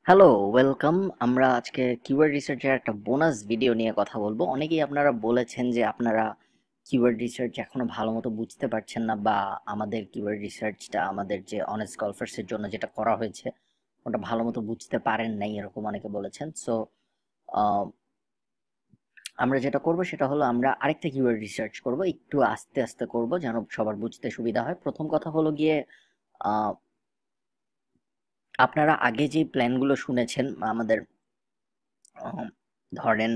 Hello, welcome. আমরা আজকে keyword রিসার্চের একটা বোনাস ভিডিও নিয়ে কথা বলবো। অনেকেই আপনারা বলেছেন যে আপনারা কিওয়ার্ড রিসার্চ এখনো ভালো মতো বুঝতে পারছেন না, বা আমাদের কিওয়ার্ড রিসার্চটা আমাদের যে অনেস্ট গল্ফার্সের জন্য যেটা করা হয়েছে ওটা ভালো মতো বুঝতে পারেন নাই, এরকম অনেকে বলেছেন। সো আমরা যেটা করব সেটা হলো আমরা আরেকটা কিওয়ার্ড রিসার্চ করব, একটু আস্তে আস্তে করব যেন সবার বুঝতে সুবিধা হয়। প্রথম কথা হলো গিয়ে আহ, আপনারা আগে যে প্ল্যানগুলো শুনেছেন আমাদের, আহ, ধরেন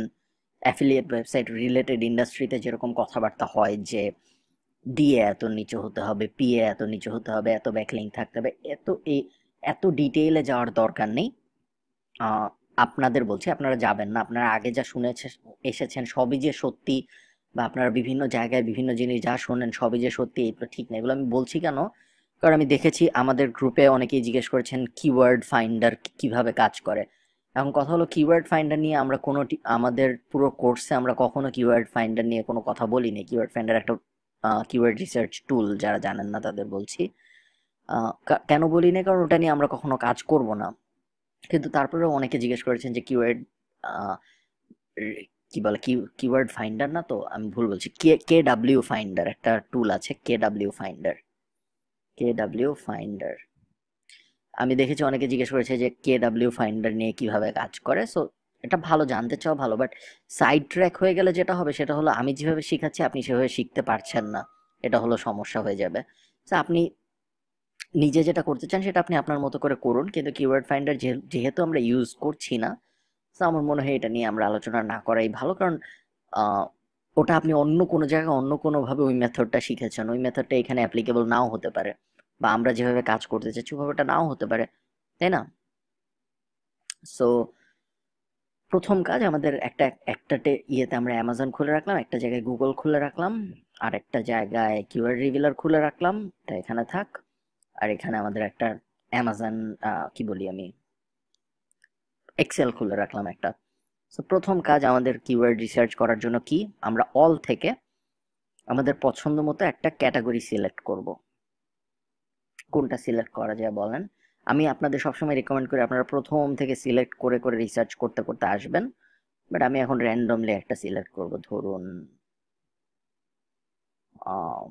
অ্যাফিলিয়েট ওয়েবসাইট রিলেটেড ইন্ডাস্ট্রিতে যেরকম কথাবার্তা হয় যে ডিএ এত নিচে হতে হবে, পিএ এত নিচে হতে হবে, এত ব্যাকলিঙ্ক থাকতে হবে, এত ডিটেইলে যাওয়ার দরকার নেই। আহ, আপনাদের বলছি আপনারা যাবেন না। আপনারা আগে যা এসেছেন সবই যে সত্যি, বা আপনারা বিভিন্ন জায়গায় বিভিন্ন জিনিস যা শোনেন সবই যে সত্যি, এগুলো ঠিক না। এগুলো আমি বলছি কেন? কারণ আমি দেখেছি আমাদের গ্রুপে অনেকেই জিজ্ঞেস করেছেন কিওয়ার্ড ফাইন্ডার কিভাবে কাজ করে। এখন কথা হলো, কিওয়ার্ড ফাইন্ডার নিয়ে আমরা আমাদের পুরো কোর্সে আমরা কখনো কিওয়ার্ড ফাইন্ডার নিয়ে কোনো কথা বলিনি। কিওয়ার্ড ফাইন্ডার একটা কিওয়ার্ড রিসার্চ টুল, যারা জানেন না তাদের বলছি। কেন বলি না, কারণ ওটা নিয়ে আমরা কখনো কাজ করব না। কিন্তু তারপরেও অনেকে জিজ্ঞেস করেছেন যে কিওয়ার্ড কি বলে, কিওয়ার্ড ফাইন্ডার না, তো আমি ভুল বলছি। কে ডাব্লিউ ফাইন্ডার একটা টুল আছে, কে ডাব্লিউ ফাইন্ডার। আমি দেখেছি অনেকে জিজ্ঞেস করেছে যে কে ডাব্লিউ ফাইন্ডার নিয়ে কিভাবে কাজ করে। সো এটা ভালো, জানতে চাও ভালো, বাট সাইড ট্র্যাক হয়ে গেলে যেটা হবে সেটা হলো আমি যেভাবে শিখাচ্ছি আপনি সেভাবে শিখতে পারছেন না, এটা হলো সমস্যা হয়ে যাবে। তো আপনি নিজে যেটা করতে চান সেটা আপনি আপনার মতো করে করুন, কিন্তু কিওয়ার্ড ফাইন্ডার যেহেতু আমরা ইউজ করছি না, তো আমার মনে হয় এটা নিয়ে আমরা আলোচনা না করাই ভালো। কারণ আহ, ওটা আপনি অন্য কোনো জায়গায় অন্য কোনো ভাবে ওই মেথডটা শিখেছেন, ওই মেথডটা এখানে অ্যাপ্লিকেবল নাও হতে পারে, বা আমরা যেভাবে কাজ করতে চাচ্ছি ওভাবে ওটা নাও হতে পারে, তাই না? সো প্রথম কাজ আমাদের ইয়েতে আমরা অ্যামাজন খুলে রাখলাম, একটা জায়গায় গুগল খুলে রাখলাম, আর একটা জায়গায় কিওয়ার্ড রিভিলার খুলে রাখলাম। এটা এখানে থাক। আর এখানে আমাদের একটা অ্যামাজন, কি বলি আমি, এক্সেল খুলে রাখলাম একটা। সো প্রথম কাজ আমাদের কিওয়ার্ড রিসার্চ করার জন্য কি, আমরা অল থেকে আমাদের পছন্দ মতো একটা ক্যাটাগরি সিলেক্ট করব। কোনটা সিলেক্ট করা যায় বলেন? আমি আপনাদের সবসময় রেকমেন্ড করি আপনারা প্রথম থেকে সিলেক্ট করে করে রিসার্চ করতে করতে আসবেন, বাট আমি এখন র্যান্ডমলি একটা সিলেক্ট করব। ধরুন আহ,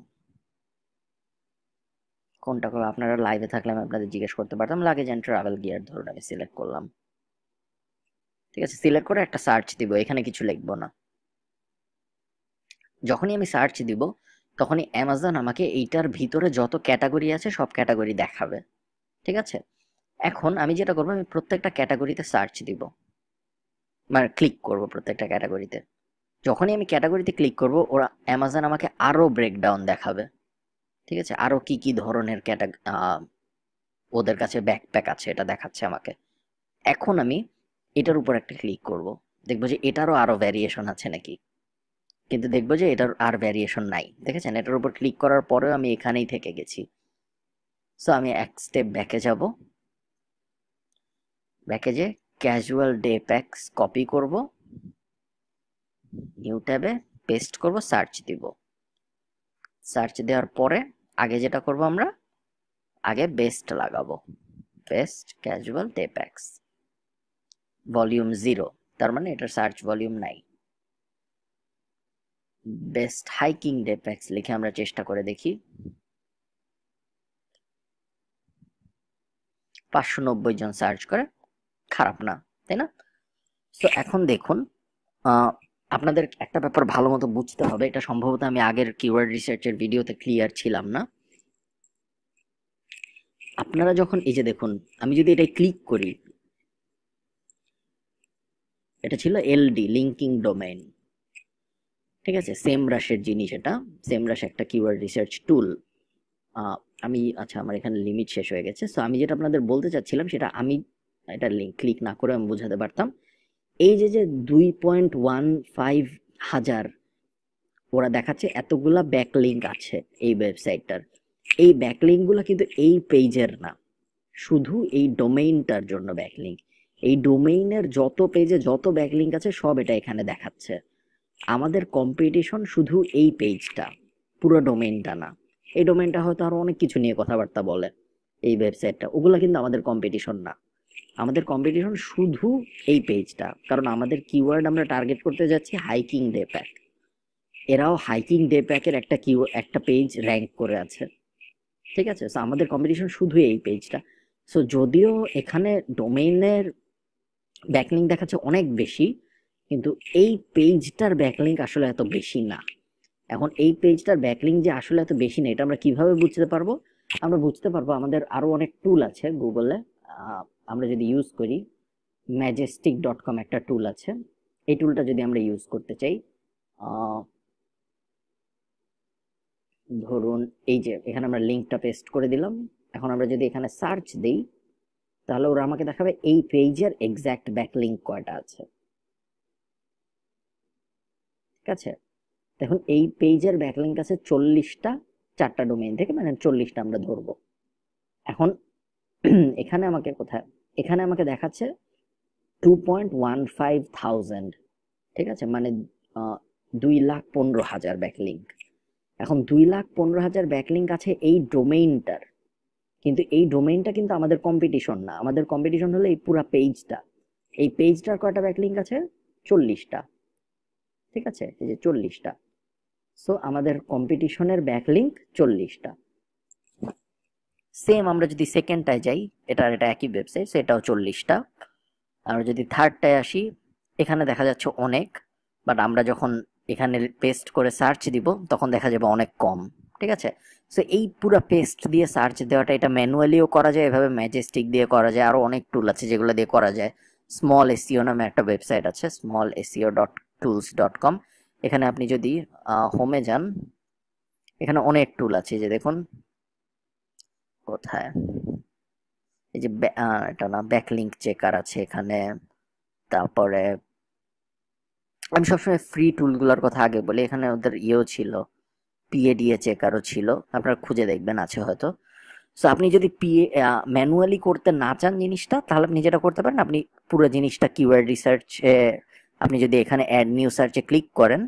কোনটা করবো, আপনারা লাইভে থাকলে আমি আপনাদের জিজ্ঞেস করতে পারতাম। লাগেজ অ্যান্ড ট্রাভেল গিয়ার ধরুন আমি সিলেক্ট করলাম। ঠিক আছে, সিলেক্ট করে একটা সার্চ দিব, এখানে কিছু লিখবো না। যখনই আমি সার্চ দিব তখনই অ্যামাজন আমাকে এইটার ভিতরে যত ক্যাটাগরি আছে সব ক্যাটাগরি দেখাবে। ঠিক আছে, এখন আমি যেটা করবো, আমি প্রত্যেকটা ক্যাটাগরিতে সার্চ দিব, মানে ক্লিক করব প্রত্যেকটা ক্যাটাগরিতে। যখনই আমি ক্যাটাগরিতে ক্লিক করব ওরা অ্যামাজন আমাকে আরো ব্রেকডাউন দেখাবে। ঠিক আছে, আরো কি কি ধরনের ওদের কাছে ব্যাকপ্যাক আছে এটা দেখাচ্ছে আমাকে। এখন আমি এটার উপর একটা ক্লিক করব, দেখবো যে এটারও আরো ভ্যারিয়েশন আছে নাকি। কিন্তু দেখবো যে এটার আর ভ্যারিয়েশন নাই। দেখেছেন, এটার উপর ক্লিক করার পরেও আমি এখানেই থেকে গেছি। সো আমি এক স্টেপ ব্যাকে যাব, ব্যাকে যে ক্যাজুয়াল ডে প্যাকস কপি করব, নিউ ট্যাবে পেস্ট করব, সার্চ দিব। সার্চ দেওয়ার পরে আগে যেটা করব, আমরা আগে বেস্ট লাগাবো, best casual day packs, volume 0, তার মানে এটার সার্চ ভলিউম নাই। বেস্ট হাইকিং ডে প্যাকস লিখে আমরা চেষ্টা করে দেখি, 590 জন সার্চ করে, খারাপ না, তাই না? তো এখন দেখুন, আহ, আপনাদের একটা ব্যাপার ভালো মতো বুঝতে হবে, এটা সম্ভবত আমি আগের কিওয়ার্ড রিসার্চের ভিডিওতে ক্লিয়ার ছিলাম না। আপনারা যখন এই যে দেখুন, আমি যদি এটা ক্লিক করি, এটা ছিল এলডি লিঙ্কিং ডোমেইন। ঠিক আছে, সেম রাশের জিনিস এটা। সেম রাশ একটা কিওয়ার্ড রিসার্চ টুল। আমি আচ্ছা, আমার এখানে লিমিট শেষ হয়ে গেছে। সো আমি যেটা আপনাদের বলতে চাচ্ছিলাম সেটা আমি এটা লিঙ্ক ক্লিক না করে আমি বোঝাতে পারতাম। এই যে যে 2.15 হাজার ওরা দেখাচ্ছে এতগুলা ব্যাকলিঙ্ক আছে এই ওয়েবসাইটটার, এই ব্যাকলিঙ্কগুলো কিন্তু এই পেজের না, শুধু এই ডোমেইনটার জন্য ব্যাকলিঙ্ক। এই ডোমেইনের যত পেজে যত ব্যাকলিঙ্ক আছে সব এটা এখানে দেখাচ্ছে। আমাদের কম্পিটিশন শুধু এই পেজটা, পুরো ডোমেইনটা না। এই ডোমেইনটা হয়তো আরো অনেক কিছু নিয়ে কথাবার্তা বলে, এই ওয়েবসাইটটা, ওগুলো কিন্তু আমাদের কম্পিটিশন না। আমাদের কম্পিটিশন শুধু এই পেজটা, কারণ আমাদের কিওয়ার্ড আমরা টার্গেট করতে যাচ্ছি হাইকিং ডে প্যাক। এরাও হাইকিং ডে প্যাকের একটা পেজ র্যাঙ্ক করে আছে, ঠিক আছে। সো আমাদের কম্পিটিশন শুধু এই পেজটা। সো যদিও এখানে ডোমেইনের ব্যাকলিঙ্ক দেখাচ্ছে অনেক বেশি, কিন্তু এই পেজটার ব্যাকলিঙ্ক আসলে এত বেশি না। এখন এই পেজটার ব্যাকলিঙ্ক যে আসলে এত বেশি না, এটা আমরা কিভাবে বুঝতে পারবো? আমরা বুঝতে পারবো, আমাদের আরো অনেক টুল আছে গুগলে। আমরা যদি ইউজ করি, majestic.com একটা টুল আছে, এই টুলটা যদি আমরা ইউজ করতে চাই, ধরুন এই যে এখানে আমরা লিঙ্কটা পেস্ট করে দিলাম। এখন আমরা যদি এখানে সার্চ দিই, তাহলে ওরা আমাকে দেখাবে এই পেজের এক্সাক্ট ব্যাকলিঙ্ক কয়টা আছে, ঠিক আছে। দেখুন এই পেজের ব্যাকলিঙ্ক আছে 40টা, 4টা ডোমেইন থেকে, মানে 40টা আমরা ধরবো। এখন এখানে আমাকে কোথায়, এখানে আমাকে দেখাচ্ছে 2.15,000, ঠিক আছে, মানে 2,15,000 ব্যাকলিঙ্ক। এখন 2,15,000 ব্যাকলিঙ্ক আছে এই ডোমেইনটার, কিন্তু এই ডোমেইনটা কিন্তু আমাদের কম্পিটিশন না। আমাদের কম্পিটিশন হলো এই পুরো পেজটা। এই পেজটার কয়টা ব্যাকলিঙ্ক আছে? 40টা, ঠিক আছে, এই যে 40টা। সো আমাদের কম্পিটিশনের ব্যাকলিঙ্ক 40টা। সেম আমরা যদি সেকেন্ডটায় যাই, এটা একই ওয়েবসাইট, সেটাও 40টা। আমরা যদি থার্ডটায় আসি, এখানে দেখা যাচ্ছে অনেক, বাট আমরা যখন এখানে পেস্ট করে সার্চ দিব তখন দেখা যাবে অনেক কম, ঠিক আছে। সো এই পুরো পেস্ট দিয়ে সার্চ দেওয়াটা, এটা ম্যানুয়ালিও করা যায়, এভাবে ম্যাজেস্টিক দিয়ে করা যায়, আরো অনেক টুল আছে যেগুলো দিয়ে করা যায়। স্মল এসইও নামে একটা ওয়েবসাইট আছে, smallseo.tools.com। এখানে আপনি যদি হোমে যান, এখানে অনেক টুল আছে, যে দেখুন কোথায়, এই যে এটা না, ব্যাকলিঙ্ক চেকার আছে এখানে। তারপরে আমি সবসময় ফ্রি টুলগুলোর কথা আগে বলি, এখানে ওদের ইয়েও ছিল, পিএডিএ চেকারও ছিল, আপনারা খুঁজে দেখবেন, আছে হয়তো। সো আপনি যদি ম্যানুয়ালি করতে না চান জিনিসটা, তাহলে আপনি যেটা করতে পারেন, আপনি পুরো জিনিসটা কিওয়ার্ড রিসার্চে, আপনি যদি এখানে অ্যাড নিউ সার্চে ক্লিক করেন,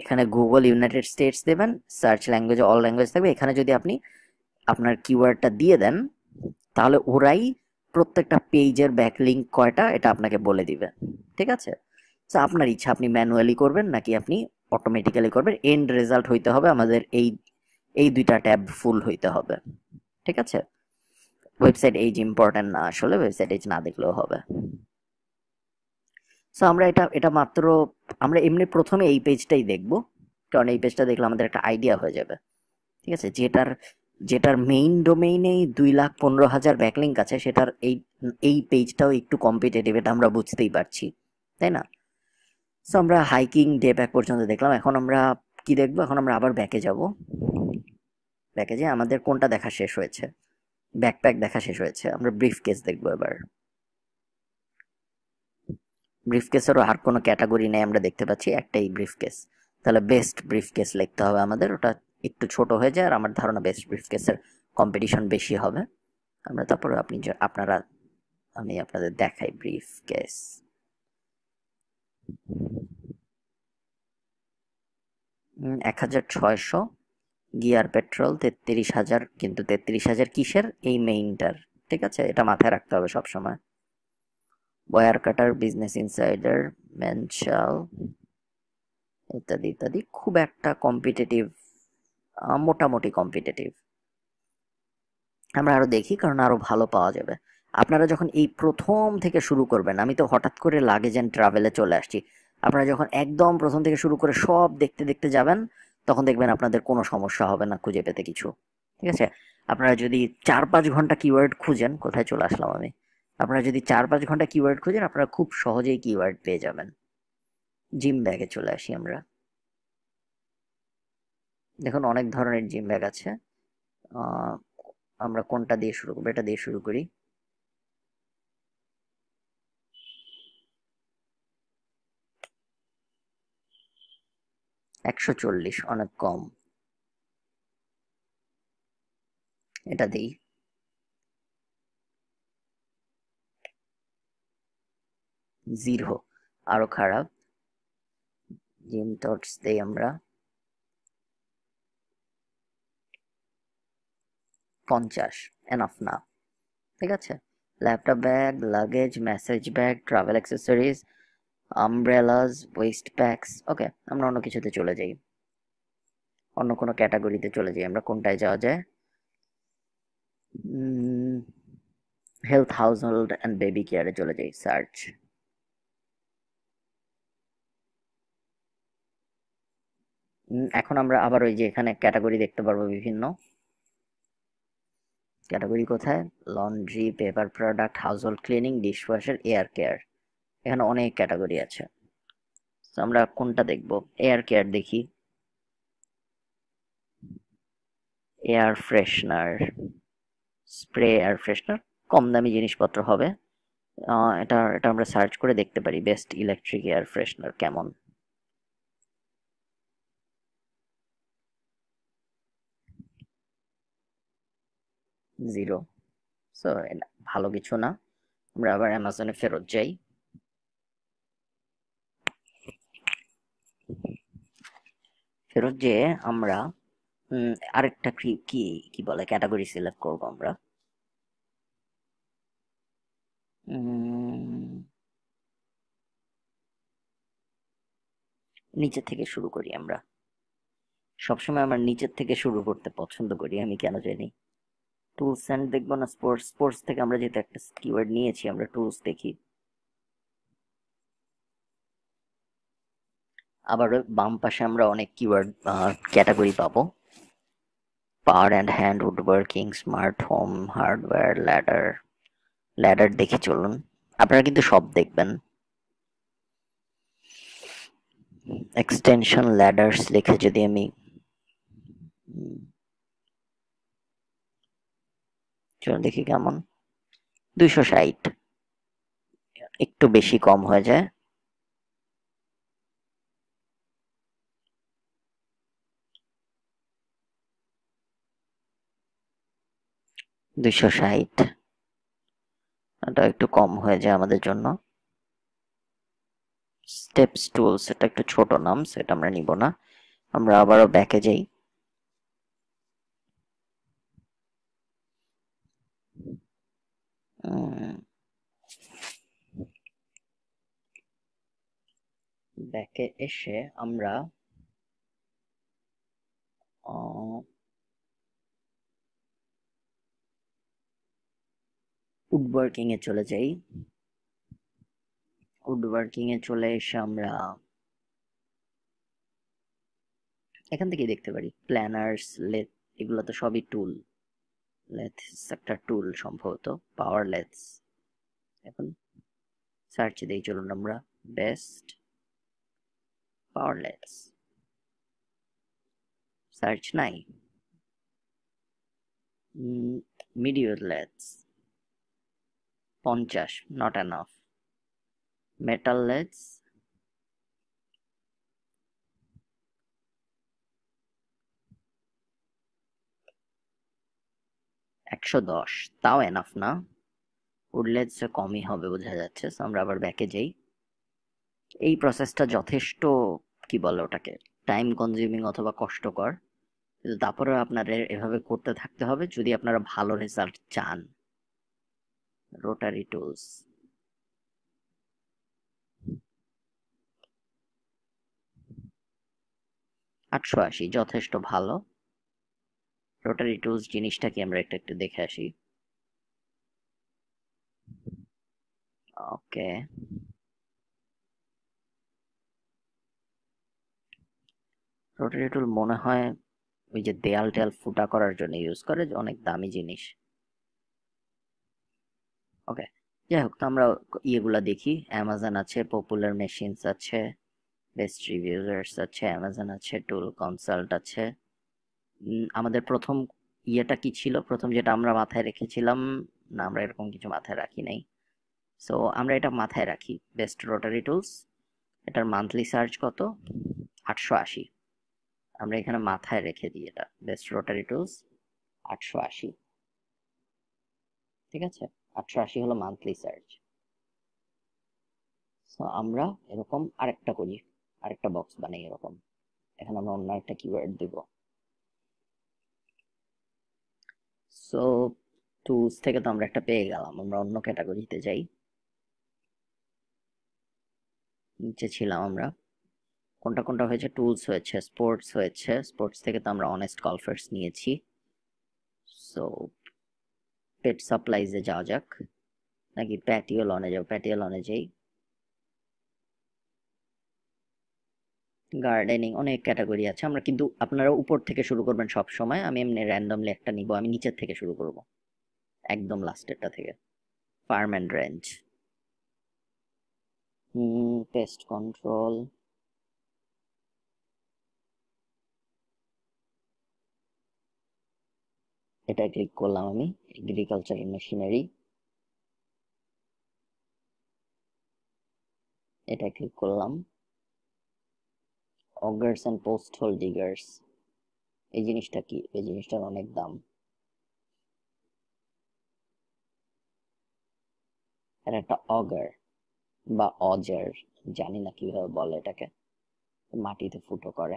এখানে গুগল ইউনাইটেড স্টেটস দেবেন, সার্চ ল্যাঙ্গুয়েজে অল ল্যাঙ্গুয়েজ থাকবে, এখানে যদি আপনি আপনার কিওয়ার্ডটা দিয়ে দেন, তাহলে ওরাই প্রত্যেকটা পেজের ব্যাকলিঙ্ক কয়টা এটা আপনাকে বলে দিবে, ঠিক আছে। সো আপনার ইচ্ছা, আপনি ম্যানুয়ালি করবেন নাকি আপনি অটোমেটিক্যালি করবেন। এন্ড রেজাল্ট হইতে হবে আমাদের এই দুইটা ট্যাব ফুল হইতে হবে, ঠিক আছে। ওয়েবসাইট এজ ইম্পর্টেন্ট না, আসলে ওয়েবসাইট এজ না দেখলেও হবে। সো আমরা এটা মাত্র আমরা এমনি প্রথমে এই পেজটাই দেখব, কারণ এই পেজটা দেখলে আমাদের একটা আইডিয়া হয়ে যাবে, ঠিক আছে। যেটার মেইন ডোমেইনেই 2,15,000 ব্যাকলিঙ্ক আছে, সেটার এই পেজটাও একটু কম্পিটিটিভ, এটা আমরা বুঝতেই পারছি, তাই না। সো আমরা হাইকিং ডে ব্যাক পর্যন্ত দেখলাম। এখন আমরা কি দেখবো? এখন আমরা আবার ব্যাকে যাব। ব্যাকে যে আমাদের কোনটা দেখা শেষ হয়েছে? ব্যাকপ্যাক দেখা শেষ হয়েছে, আমরা ব্রিফ কেস দেখবো এবার। ব্রিফ কেসেরও আর কোনো ক্যাটাগরি নেই, আমরা দেখতে পাচ্ছি একটাই ব্রিফ কেস। তাহলে বেস্ট ব্রিফ কেস লিখতে হবে আমাদের, ওটা একটু ছোট হয়ে যায়, আর আমার ধারণা বেস্ট ব্রিফ কেসের কম্পিটিশন বেশি হবে। আমরা তারপরে আমি আপনাদের দেখাই ব্রিফ কেস। 1,600 গিয়ার পেট্রোল, 33,000, কিন্তু 33,000 কিসের? এই মেইনটার, ঠিক আছে, এটা মাথায় রাখতে হবে সবসময়। ওয়্যার কাটার, বিজনেস ইনসাইডার, মেনশাল, ইত্যাদি ইত্যাদি, খুব একটা কম্পিটিটিভ, মোটামুটি কম্পিটিটিভ। আমরা আরো দেখি, কারণ আরো ভালো পাওয়া যাবে। আপনারা যখন এই প্রথম থেকে শুরু করবেন, আমি তো হঠাৎ করে লাগেজ অ্যান্ড ট্রাভেলে চলে আসছি, আপনারা যখন একদম প্রথম থেকে শুরু করে সব দেখতে দেখতে যাবেন, তখন দেখবেন আপনাদের কোনো সমস্যা হবে না খুঁজে পেতে কিছু, ঠিক আছে। আপনারা যদি 4-5 ঘন্টা কিওয়ার্ড খুঁজেন, কোথায় চলে আসলাম আমি, আপনারা যদি 4-5 ঘন্টা কিওয়ার্ড খুঁজেন, আপনারা খুব সহজেই কিওয়ার্ড পেয়ে যাবেন। জিম ব্যাগে চলে আসি আমরা। দেখুন অনেক ধরনের জিম ব্যাগ আছে। আমরা কোনটা দিয়ে শুরু করবো? এটা দিয়ে শুরু করি। $140, অনেক কম, এটা দিই। জিরো, আরো খারাপ। জিম টর্চ দেই আমরা 50, এনাফ না, ঠিক আছে। Laptop bag, luggage, message bag, travel accessories, আমব্রেলাস, West bags. ওকে, আমরা অন্য কিছুতে চলে যাই, অন্য কোনো ক্যাটাগরিতে চলে যাই। আমরা কোনটায় যাওয়া যায়? Health, house hold and baby কেয়ারে চলে যাই, সার্চ। এখন আমরা আবার ওই যে এখানে ক্যাটাগরি দেখতে পারবো বিভিন্ন ক্যাটাগরি। কোথায়? Laundry, paper product, household cleaning, dishwasher, air care. এখানে অনেক ক্যাটাগরি আছে। তো আমরা কোনটা দেখব? এয়ার কেয়ার দেখি। Air freshener, spray air freshener, কম দামি জিনিসপত্র হবে। এটা এটা আমরা সার্চ করে দেখতে পারি, বেস্ট ইলেকট্রিক এয়ার ফ্রেশনার কেমন। জিরো। সো ভালো কিছু না। আমরা আবার অ্যামাজনে ফেরত যাই। ফেরত যেয়ে আমরা আরেকটা কি কি কি বলে ক্যাটাগরি সিলেক্ট করব আমরা। নিচে থেকে শুরু করি আমরা। সবসময় আমার নিচের থেকে শুরু করতে পছন্দ করি, আমি কেন জানি। টুলস অ্যান্ড দেখবো না? স্পোর্টস, স্পোর্টস থেকে আমরা যেহেতু একটা কিওয়ার্ড নিয়েছি, আমরা টুলস দেখি। আবার বাম পাশে আমরা অনেক কিওয়ার্ড ক্যাটাগরি পাবো। Power and hand, would working, smart home, hardware, ladder. Ladder দেখে চলুন, আপনারা কিন্তু সব দেখবেন। এক্সটেনশন ল্যাডার্স লিখে যদি আমি চলুন দেখি কেমন। 260, একটু বেশি কম হয়ে যায়। 260, এটা একটু কম হয়ে যায় আমাদের জন্য। স্টেপস টুলস, এটা একটু ছোট নাম, সেটা আমরা নিব না। আমরা আবারও ব্যাকে যাই। ব্যাকে এসে আমরা উডওয়ার্কিং এ চলে যাই। উডওয়ার্কিং এ চলে এসে আমরা এখান থেকে দেখতে পারি প্ল্যানার্স, লেথ, এগুলো তো সবই টুল। লেথস একটা টুল সম্ভবত, পাওয়ার লেথস। এখন সার্চ দিই, চলুন আমরা। বেস্ট পাওয়ার লেথস, সার্চ নাই। মিডিয়ার লেথস 50, নট এনাফ। মেটাল লেথস 110, তাও এনাফ না। উড লেথস কমই হবে বোঝা যাচ্ছে। So আমরা আবার ব্যাকে যাই। এই প্রসেসটা যথেষ্ট, কি বলে ওটাকে, টাইম কনজিউমিং অথবা কষ্টকর, কিন্তু তারপরে আপনাদের এভাবে করতে থাকতে হবে যদি আপনারা ভালো রেজাল্ট চান। রোটারি টুলস 880, যথেষ্ট ভালো। রোটারি টুলস জিনিসটা কি আমরা একটু দেখে আসি। ওকে, রোটারি টুল মনে হয় ওই যে দেয়াল টেয়াল ফুটা করার জন্য ইউজ করে, যে অনেক দামি জিনিস। ওকে, যাই হোক, তো আমরা ইয়েগুলা দেখি। অ্যামাজন আছে, পপুলার মেশিনস আছে, বেস্ট রিভিউয়ার্স আছে, অ্যামাজন আছে, টুল কনসাল্ট আছে। আমাদের প্রথম ইয়েটা কি ছিল, প্রথম যেটা আমরা মাথায় রেখেছিলাম? না, আমরা এরকম কিছু মাথায় রাখি নাই। সো আমরা এটা মাথায় রাখি, বেস্ট রোটারি টুলস। এটার মান্থলি চার্জ কত? 880। আমরা এখানে মাথায় রেখে দিই এটা, বেস্ট রোটারি টুলস 880। ঠিক আছে, 880 হলো মান্থলি চার্জ। সো আমরা এরকম আরেকটা করি, আরেকটা বক্স বানাই এরকম। এখানে আমরা অন্য একটা কিওয়ার্ড দিব। সো টুলস থেকে তো আমরা একটা পেয়ে গেলাম, আমরা অন্য ক্যাটাগরিতে যাই। নিচে ছিলাম আমরা, কোনটা কোনটা হয়েছে? টুলস হয়েছে, স্পোর্টস হয়েছে, স্পোর্টস থেকে তো আমরা অনেস্ট গলফার্স নিয়েছি। সো পেট সাপ্লাইজে যাওয়া যাক, নাকি প্যাটিও লনে যাও? প্যাটিও লনে যাই। গার্ডেনিং, অনেক ক্যাটাগরি আছে, আমরা কিন্তু আপনারা উপর থেকে শুরু করবেন সব সময়, আমি এমনি র্যান্ডমলি একটা নিব, আমি নিচের থেকে শুরু করব, একদম লাস্টেরটা থেকে। Farm and range, pest control, এটা ক্লিক করলাম আমি। এগ্রিকালচার মেশিনারি, এটা ক্লিক করলাম। Augers and post hole diggers, এই জিনিসটা কি? এই জিনিসটার অনেক দাম। এটা একটা অগার বা অজার, জানি না কিভাবে বলে এটাকে, মাটিতে ফুটো করে।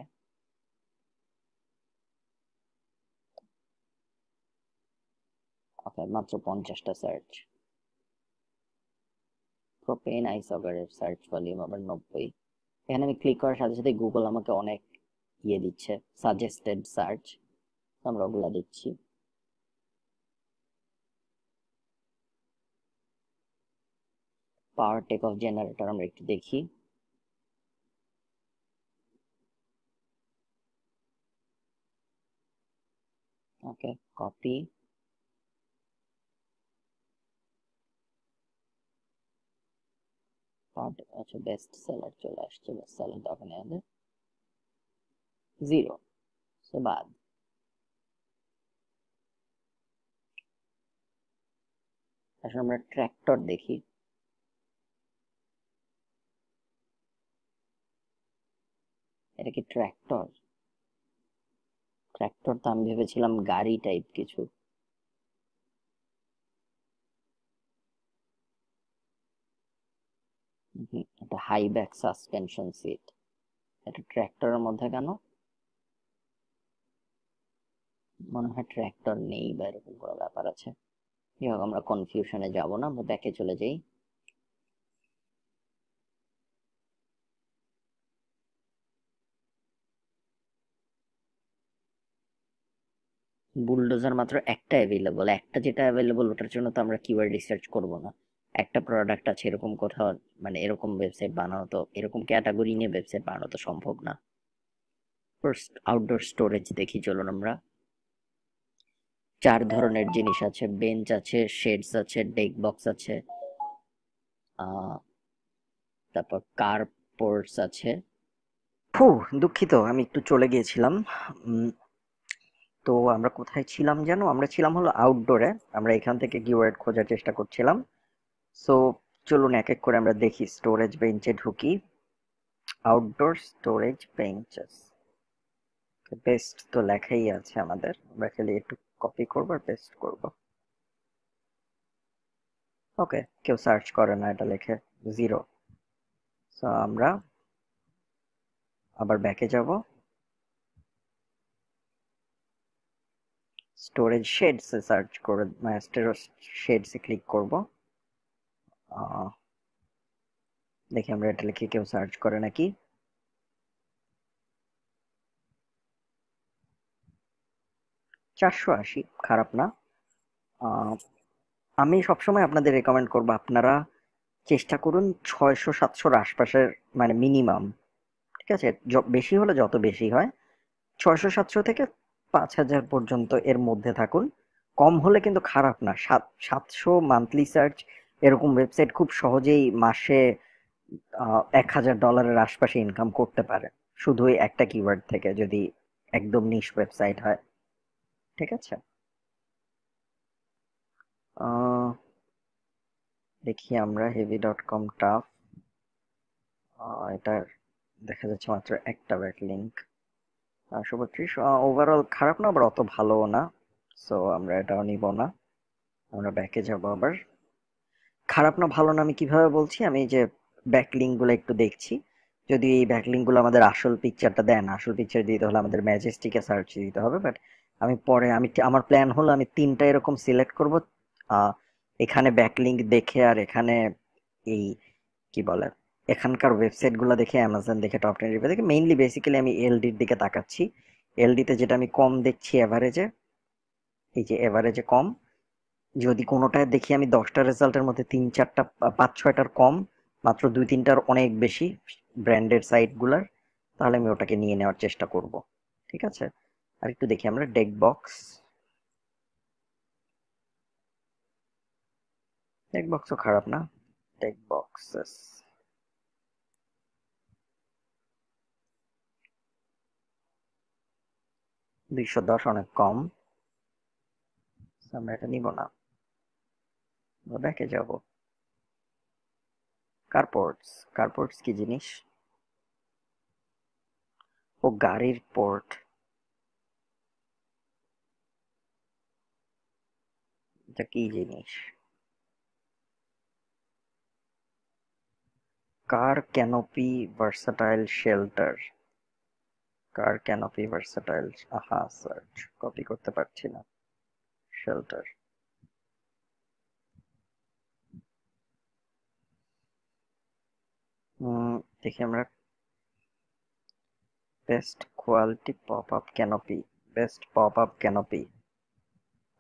ওকে, মাত্র 50টা সার্চ। প্রোপেন আইস অগারের সার্চ ভলিউম আবার 90। এখানে আমি ক্লিক করার সাথে সাথে গুগল আমাকে অনেক দিচ্ছে, সাজেস্টেড সার্চ, আমরা ওগুলা দিচ্ছি। পাওয়ার টেক অফ জেনারেটর আমরা একটু দেখি। ওকে, কপি। আচ্ছা, বেস্ট সেলার চলে আসছে, বেস্ট সেলার দোকানে আমাদের 0, সো বাদ। এখন আমরা ট্র্যাক্টর দেখি। এটা কি ট্র্যাক্টর? ট্র্যাক্টর তো আমি ভেবেছিলাম গাড়ি টাইপ কিছু। এটা হাই ব্যাক সাসপেনশন সিট, এটা ট্র্যাক্টরের মধ্যে কেন? মনে হয় ট্র্যাক্টর নেই বা এরকম কোনো ব্যাপার আছে। যাই হোক, আমরা কনফিউশনে যাব না, আমরা ব্যাকে চলে যাই। বুলডোজার মাত্র একটা অ্যাভেলেবল, একটা যেটা অ্যাভেলেবল ওটার জন্য তো আমরা কিওয়ার্ড রিসার্চ করব না। একটা প্রোডাক্ট আছে এরকম কোথাও, মানে এরকম ওয়েবসাইট বানানো তো, এরকম ক্যাটাগরি নিয়ে ওয়েবসাইট বানানো তো সম্ভব না। ফার্স্ট আউটডোর স্টোরেজ দেখি চলুন আমরা। 4 ধরনের জিনিস আছে, বেঞ্চ আছে, শেডস আছে, ডেক বক্স আছে, তারপর কার পোর্টস আছে। দুঃখিত, আমি একটু চলে গিয়েছিলাম। তো আমরা কোথায় ছিলাম যেন? আমরা ছিলাম হলো আউটডোরে, আমরা এখান থেকে কিওয়ার্ড খোঁজার চেষ্টা করছিলাম। সো চলুন এক এক করে আমরা দেখি। স্টোরেজ বেঞ্চে ঢুকি, আউটডোর স্টোরেজ বেঞ্চেস, পেস্ট তো লেখাই আছে আমাদের, আমরা খালি একটু কপি করবো আর পেস্ট করবো। ওকে, কেউ সার্চ করে না এটা লিখে 0। সো আমরা আবার ব্যাকে যাব, স্টোরেজ শেডস এ সার্চ করে, স্টোরেজ শেডস এ ক্লিক করব। দেখি আমরা এটা লিখে কেউ সার্চ করে নাকি। 480, খারাপ না। আমি সবসময় আপনাদের রেকমেন্ড করবো, আপনারা চেষ্টা করুন 600-700 আশপাশের, মানে মিনিমাম, ঠিক আছে? বেশি হলে যত বেশি হয়, 600-700 থেকে 5000 পর্যন্ত এর মধ্যে থাকুন। কম হলে কিন্তু খারাপ না। 700 মান্থলি সার্চ, এরকম ওয়েবসাইট খুব সহজেই মাসে $1000 আশপাশে ইনকাম করতে পারে, শুধু ওই একটা কিওয়ার্ড থেকে, যদি একদম নিশ ওয়েবসাইট হয়, ঠিক আছে? দেখি আমরা heavy.com টাফ, এটা দেখা যাচ্ছে মাত্র একটা ব্যাকলিঙ্ক, 432। ওভারঅল খারাপ না, আবার অত ভালোও না। সো আমরা এটাও নিব না, আমরা ব্যাকে যাব আবার। খারাপ না ভালো না আমি কিভাবে বলছি? আমি যে ব্যাকলিঙ্ক গুলো একটু দেখছি, যদি এই ব্যাকলিঙ্ক গুলো আমাদের আসল পিকচারটা দেন, আসল পিকচার দিতে হলে আমাদের ম্যাজেস্টিকে সার্চ দিতে হবে। বাট আমি পরে, আমার প্ল্যান হলো আমি 3টা এরকম সিলেক্ট করব, এখানে ব্যাকলিঙ্ক দেখে আর এখানে এই কি বলে এখানকার ওয়েবসাইট গুলো দেখে অ্যামাজন দেখে টপ 10 রিভিউ দেখে মেইনলি বেসিক্যালি আমি এলডির দিকে তাকাচ্ছি। এলডিতে যেটা আমি কম দেখছি এভারেজে, এই যে এভারেজে কম, যদি কোনোটায় দেখি আমি 10টা রেজাল্টের মধ্যে 3-4টা 5-6টার কম, মাত্র 2-3টার অনেক বেশি ব্র্যান্ডেড সাইট গুলার, তাহলে আমি ওটাকে নিয়ে নেওয়ার চেষ্টা করব। ঠিক আছে, আর একটু দেখি আমরা ডেকবক্সও খারাপ না। ডেকবক্সেস 210 অনেক কম, আমরা এটা নিব না, ব্যাকে যাব। কারপোর্টস কি জিনিস? ও গাড়ির পোর্ট, এটা কি জিনিস? কার ক্যানোপি ভার্সাটাইল শেল্টার, কার ক্যানোপি ভার্সাটাইল, আহা সার্চ কপি করতে পারছি না। শেল্টার, দেখি আমরা best quality pop up canopy, best pop up canopy.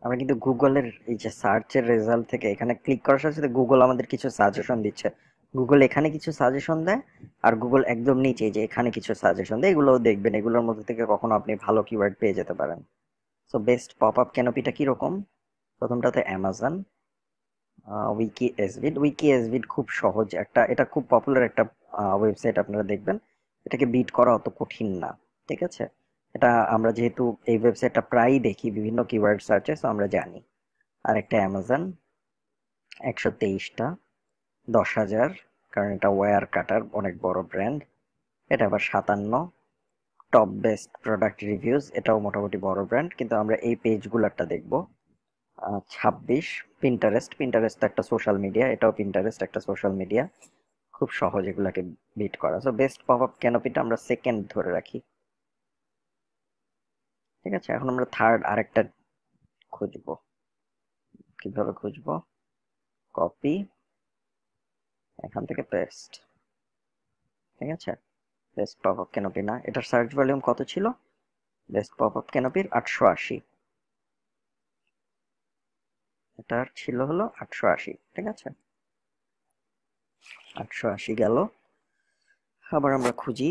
আমরা কিন্তু গুগলের এই যে সার্চের রেজাল্ট থেকে এখানে ক্লিক করার সাথে সাথে গুগল আমাদের কিছু সাজেশন দিচ্ছে। গুগল এখানে কিছু সাজেশন দেয়, আর গুগল একদম নিচে যে এখানে কিছু সাজেশন দেয়, এগুলোও দেখবেন, এগুলোর মধ্যে থেকে কখনো আপনি ভালো কিওয়ার্ড পেয়ে যেতে পারেন। সো বেস্ট পপ আপ ক্যানোপিটা কিরকম? প্রথমটাতে অ্যামাজন, উইকি এসভিড খুব সহজ একটা, এটা খুব পপুলার একটা ওয়েবসাইট, আপনারা দেখবেন এটাকে বিট করা অত কঠিন না। ঠিক আছে, এটা আমরা যেহেতু এই ওয়েবসাইটটা প্রায়ই দেখি বিভিন্ন কিওয়ার্ড সার্চে, তো আমরা জানি। আর একটা অ্যামাজন 123টা, 10,000, কারণ এটা ওয়্যার কাটার অনেক বড় ব্র্যান্ড। এটা আবার 57 টপ বেস্ট প্রোডাক্ট রিভিউজ, এটাও মোটামুটি বড় ব্র্যান্ড, কিন্তু আমরা এই পেজগুলোরটা দেখব। 26 পিন্টারেস্ট একটা সোশ্যাল মিডিয়া, এটাও পিন্টারেস্ট একটা সোশ্যাল মিডিয়া, খুব সহজ এগুলাকে বিট করা। সো বেস্ট পপ আপ ক্যানোপিটা আমরা সেকেন্ড ধরে রাখি। ঠিক আছে, এখন আমরা থার্ড আরেকটা খুঁজবো। কিভাবে খুঁজবো? কপি, এখান থেকে পেস্ট। ঠিক আছে, বেস্ট পপ আপ ক্যানোপি না, এটার সার্চ ভলিউম কত ছিল? বেস্ট পপ আপ ক্যানোপির 880, এটার ছিল হলো 880। ঠিক আছে, 880 গেল। আবার আমরা খুঁজি,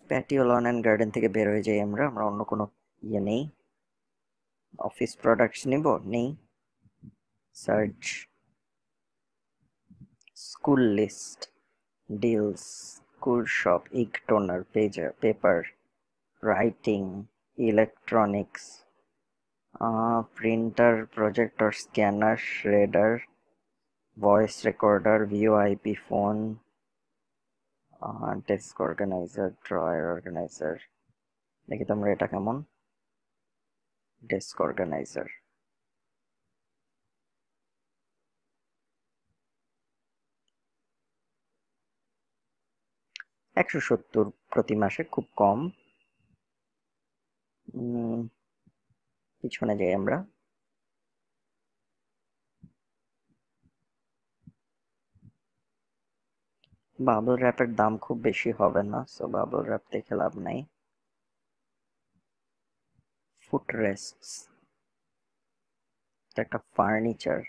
প্যাটিও লন অ্যান্ড গার্ডেন থেকে বের হয়ে যাই আমরা, অন্য কোনো ইয়ে নেই। অফিস প্রোডাক্টস নিব, নেই। Search, school list, deals, school shop, ink toner, paper, writing, electronics, printer, projector, scanner, shredder, voice recorder, VoIP phone, desk organiser, drawer organiser. দেখি তো আমরা এটা কেমন। ডেস্ক অর্গানাইজার, 170 প্রতি মাসে, খুব কম। পিছনে যাই আমরা। বাবল র্যাপের দাম খুব বেশি হবে না, সো বাবল র্যাপ দেখে লাভ নাই। ফুট রেস্টস, একটা ফার্নিচার,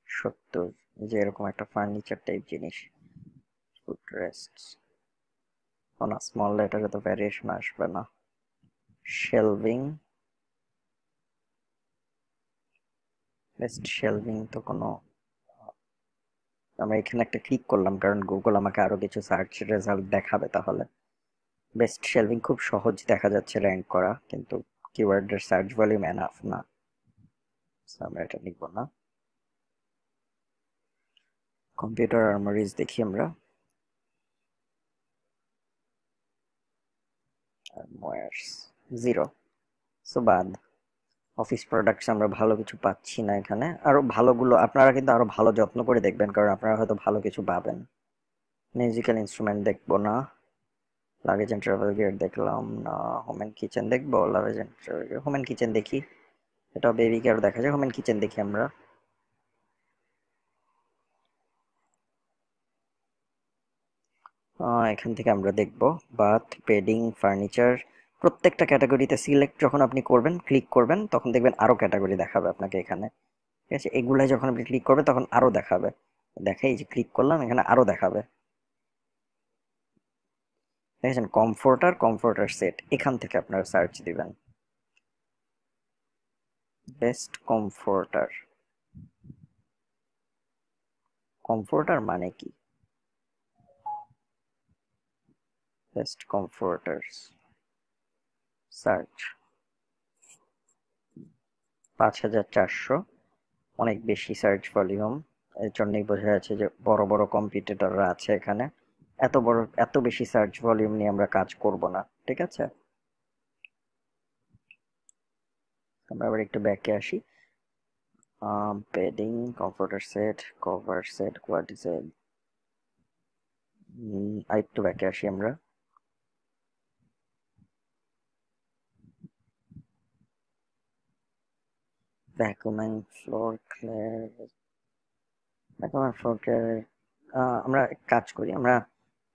70, যে এরকম একটা ফার্নিচার টাইপ জিনিস। ফুট রেস্টস, না, স্মল লেটারে তো ভ্যারিয়েশন আসবে না। শেলভিং, বেস্ট শেলভিং তো কোনো, আমরা এখানে একটা ক্লিক করলাম কারণ গুগল আমাকে আরো কিছু সার্চ রেজাল্ট দেখাবে, তাহলে বেস্ট শেলভিং খুব সহজ দেখা যাচ্ছে র্যাঙ্ক করা, কিন্তু কিওয়ার্ডের সার্চ ভলিউম এনাফ না, আমরা এটা লিখব না। কম্পিউটার আর্মারিজ দেখি আমরা, জিরো, সো বাদ। অফিস প্রোডাক্টস আমরা ভালো কিছু পাচ্ছি না এখানে, আরো ভালোগুলো আপনারা কিন্তু আরো ভালো যত্ন করে দেখবেন, কারণ আপনারা হয়তো ভালো কিছু পাবেন। মিউজিক্যাল ইনস্ট্রুমেন্ট দেখবো না। লাগেজ এন্ড ট্রাভেল গিয়ার দেখলাম না, হোম এন্ড কিচেন দেখবো, luggage and travel gear, home and kitchen দেখি, এটা বেবি কেয়ার দেখা যায়, হোম এন্ড কিচেন দেখি আমরা। এখান থেকে আমরা দেখব বাথ, বেডিং, ফার্নিচার, প্রত্যেকটা ক্যাটাগরিতে সিলেক্ট যখন আপনি করবেন, ক্লিক করবেন, তখন দেখবেন আরো ক্যাটাগরি দেখাবে আপনাকে এখানে। ঠিক আছে, এগুলাই যখন আপনি ক্লিক করবেন তখন আরো দেখাবে। দেখে এই যে ক্লিক করলাম, এখানে আরো দেখাবে। দেখেছেন, কমফোর্টার, কমফোর্টার সেট, এখান থেকে আপনারা সার্চ দিবেন বেস্ট কমফোর্টার। কমফোর্টার মানে কি? বেস্ট কমফোর্টার্স সার্চ 5400, অনেক বেশি সার্চ ভলিউম। এর জন্যই বোঝা যাচ্ছে যে বড় বড় কম্পিটিটররা আছে এখানে। এত বেশি সার্চ ভলিউম নিয়ে আমরা কাজ করব না, ঠিক আছে। আমরা আবার একটু ব্যাকে আসি। Bedding, comforter set, cover set, quality set, আর একটু ব্যাকে আসি আমরা। Vacuum and floor clear, vacuum and floor clear. আমরা এক কাজ করি, আমরা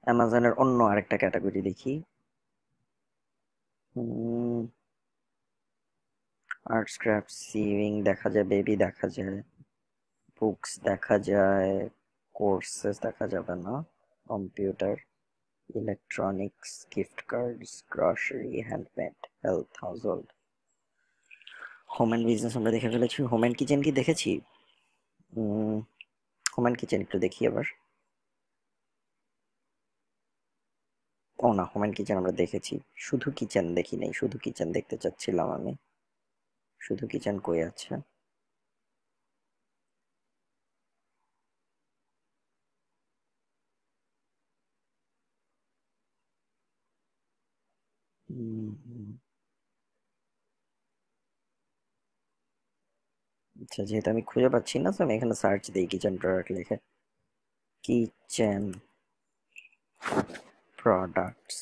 অ্যামাজনের অন্য আরেকটা ক্যাটাগরি দেখি। আর্ট, ক্রাফট, সিভিং দেখা যায়, বেবি দেখা যায়, বুকস দেখা যায়, কোর্সেস দেখা যাবে না, computer, electronics, gift cards, grocery, handmade, health, household, home and business আমরা দেখে ফেলেছি। হোম অ্যান্ড কিচেন কি দেখেছি? হোম অ্যান্ড কিচেন একটু দেখি আবার। ও না, হোম অ্যান্ড কিচেন আমরা দেখেছি, শুধু কিচেন দেখি নাই, শুধু কিচেন দেখতে চাচ্ছিলাম আমি। শুধু কিচেন কই আছে? আচ্ছা, যেহেতু আমি খুঁজে পাচ্ছি না, তো আমি এখানে সার্চ দিই কিচেন প্রোডাক্ট লিখে, কিচেন প্রোডাক্টস।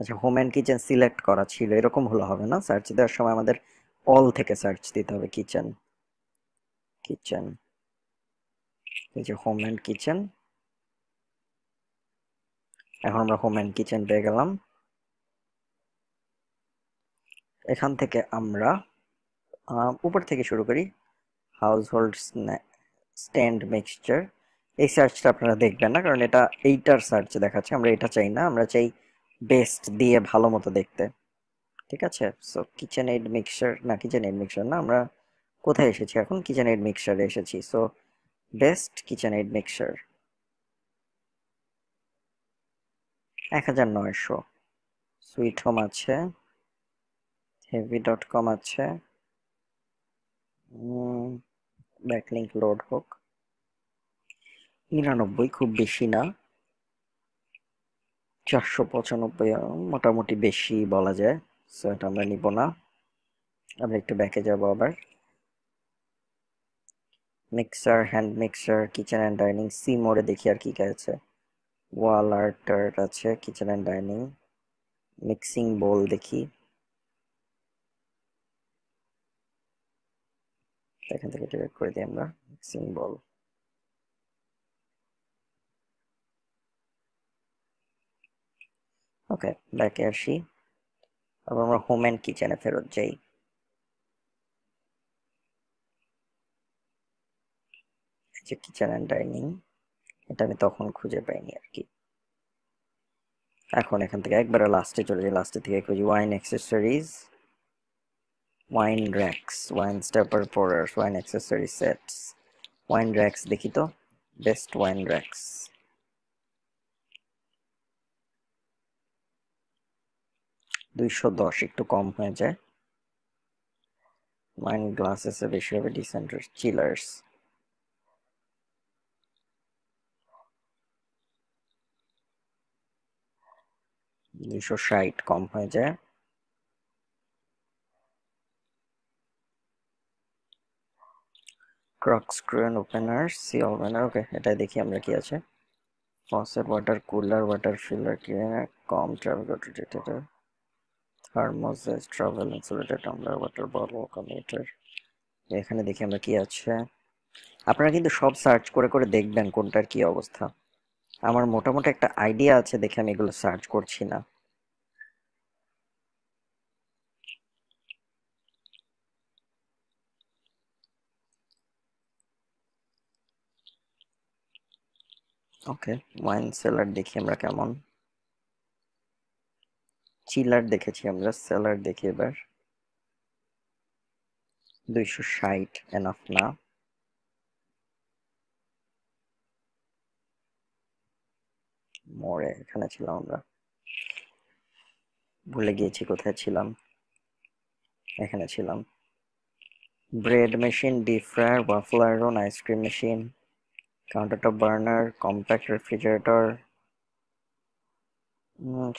আচ্ছা, হোম অ্যান্ড কিচেন সিলেক্ট করা ছিল, এরকম হলে হবে না, সার্চ দেওয়ার সময় আমাদের অল থেকে সার্চ দিতে হবে কিচেন। কিচেন, এই যে হোম অ্যান্ড কিচেন, এখন আমরা হোম অ্যান্ড কিচেন পেয়ে গেলাম। এখান থেকে আমরা উপর থেকে শুরু করি, হাউস হোল্ড স্ট্যান্ড মিক্সচার। এই সার্চটা আপনারা দেখবেন না, কারণ এটা এইটার সার্চ দেখাচ্ছে, আমরা এটা চাই না, আমরা চাই বেস্ট দিয়ে ভালো মতো দেখতে। ঠিক আছে, সো কিচেন এইড মিক্সচার, না কিচেন এইড মিক্সচার না, আমরা কোথায় এসেছি এখন? কিচেন এইড মিক্সচারে এসেছি। So best kitchen aid mixture 1900। Sweet home আছে, heavy.com আছে, ব্যাকলিংক লোড হোক, 99, খুব বেশি না, 495 মোটামুটি বেশি বলা যায়। সো এটা আমরা নিব না, আমরা একটু ব্যাকে যাব আবার। Mixer, hand mixer, kitchen and dining, see মোড়ে দেখি আর কি আছে। ওয়াল আর্ট আছে, kitchen and dining, mixing bowl দেখি, এখান থেকে ডিরেক্ট করে দিই আমরা মিক্সিং বোল। ওকে, ব্যাকে আসি, আবার আমরা হোম অ্যান্ড কিচেনে ফেরত যাই। এই যে কিচেন অ্যান্ড ডাইনিং, এটা আমি তখন খুঁজে পাইনি আর কি। এখন এখান থেকে একবারে লাস্টে চলে যাই, লাস্টে থেকে খুঁজি wine accessories, wine racks, wine stopper pourers, wine accessory sets, wine racks দেখি তো, বেস্ট ওয়াইন র্যাক্স। 210, একটু কম হয়ে যায়। ওয়াইন গ্লাসেসে বেশি হবে, ডিসেন্টার চিলার্স, 260, কম হয়ে যায়। Corkscrew and opener, C opener, okay, এটাই দেখি আমরা কি আছে। Faucet water cooler, water filter, কম travel thermoses, travel insulated tumbler, water bottle, commuter. এখানে দেখি আমরা কি আছে। আপনারা কিন্তু সব সার্চ করে করে দেখবেন কোনটার কি অবস্থা। আমার মোটামুটি একটা আইডিয়া আছে দেখে আমি এগুলো সার্চ করছি না। ওকে, ওয়াইন সেলার দেখি আমরা কেমন। চিলার দেখেছি আমরা, সেলার দেখি এবার। 260 এনাফ না। মোড়ে এখানে ছিলাম আমরা, ভুলে গিয়েছি কোথায় ছিলাম। এখানে ছিলাম। Bread machine, deep fryer, waffle iron, ice cream machine, countertop burner, compact refrigerator.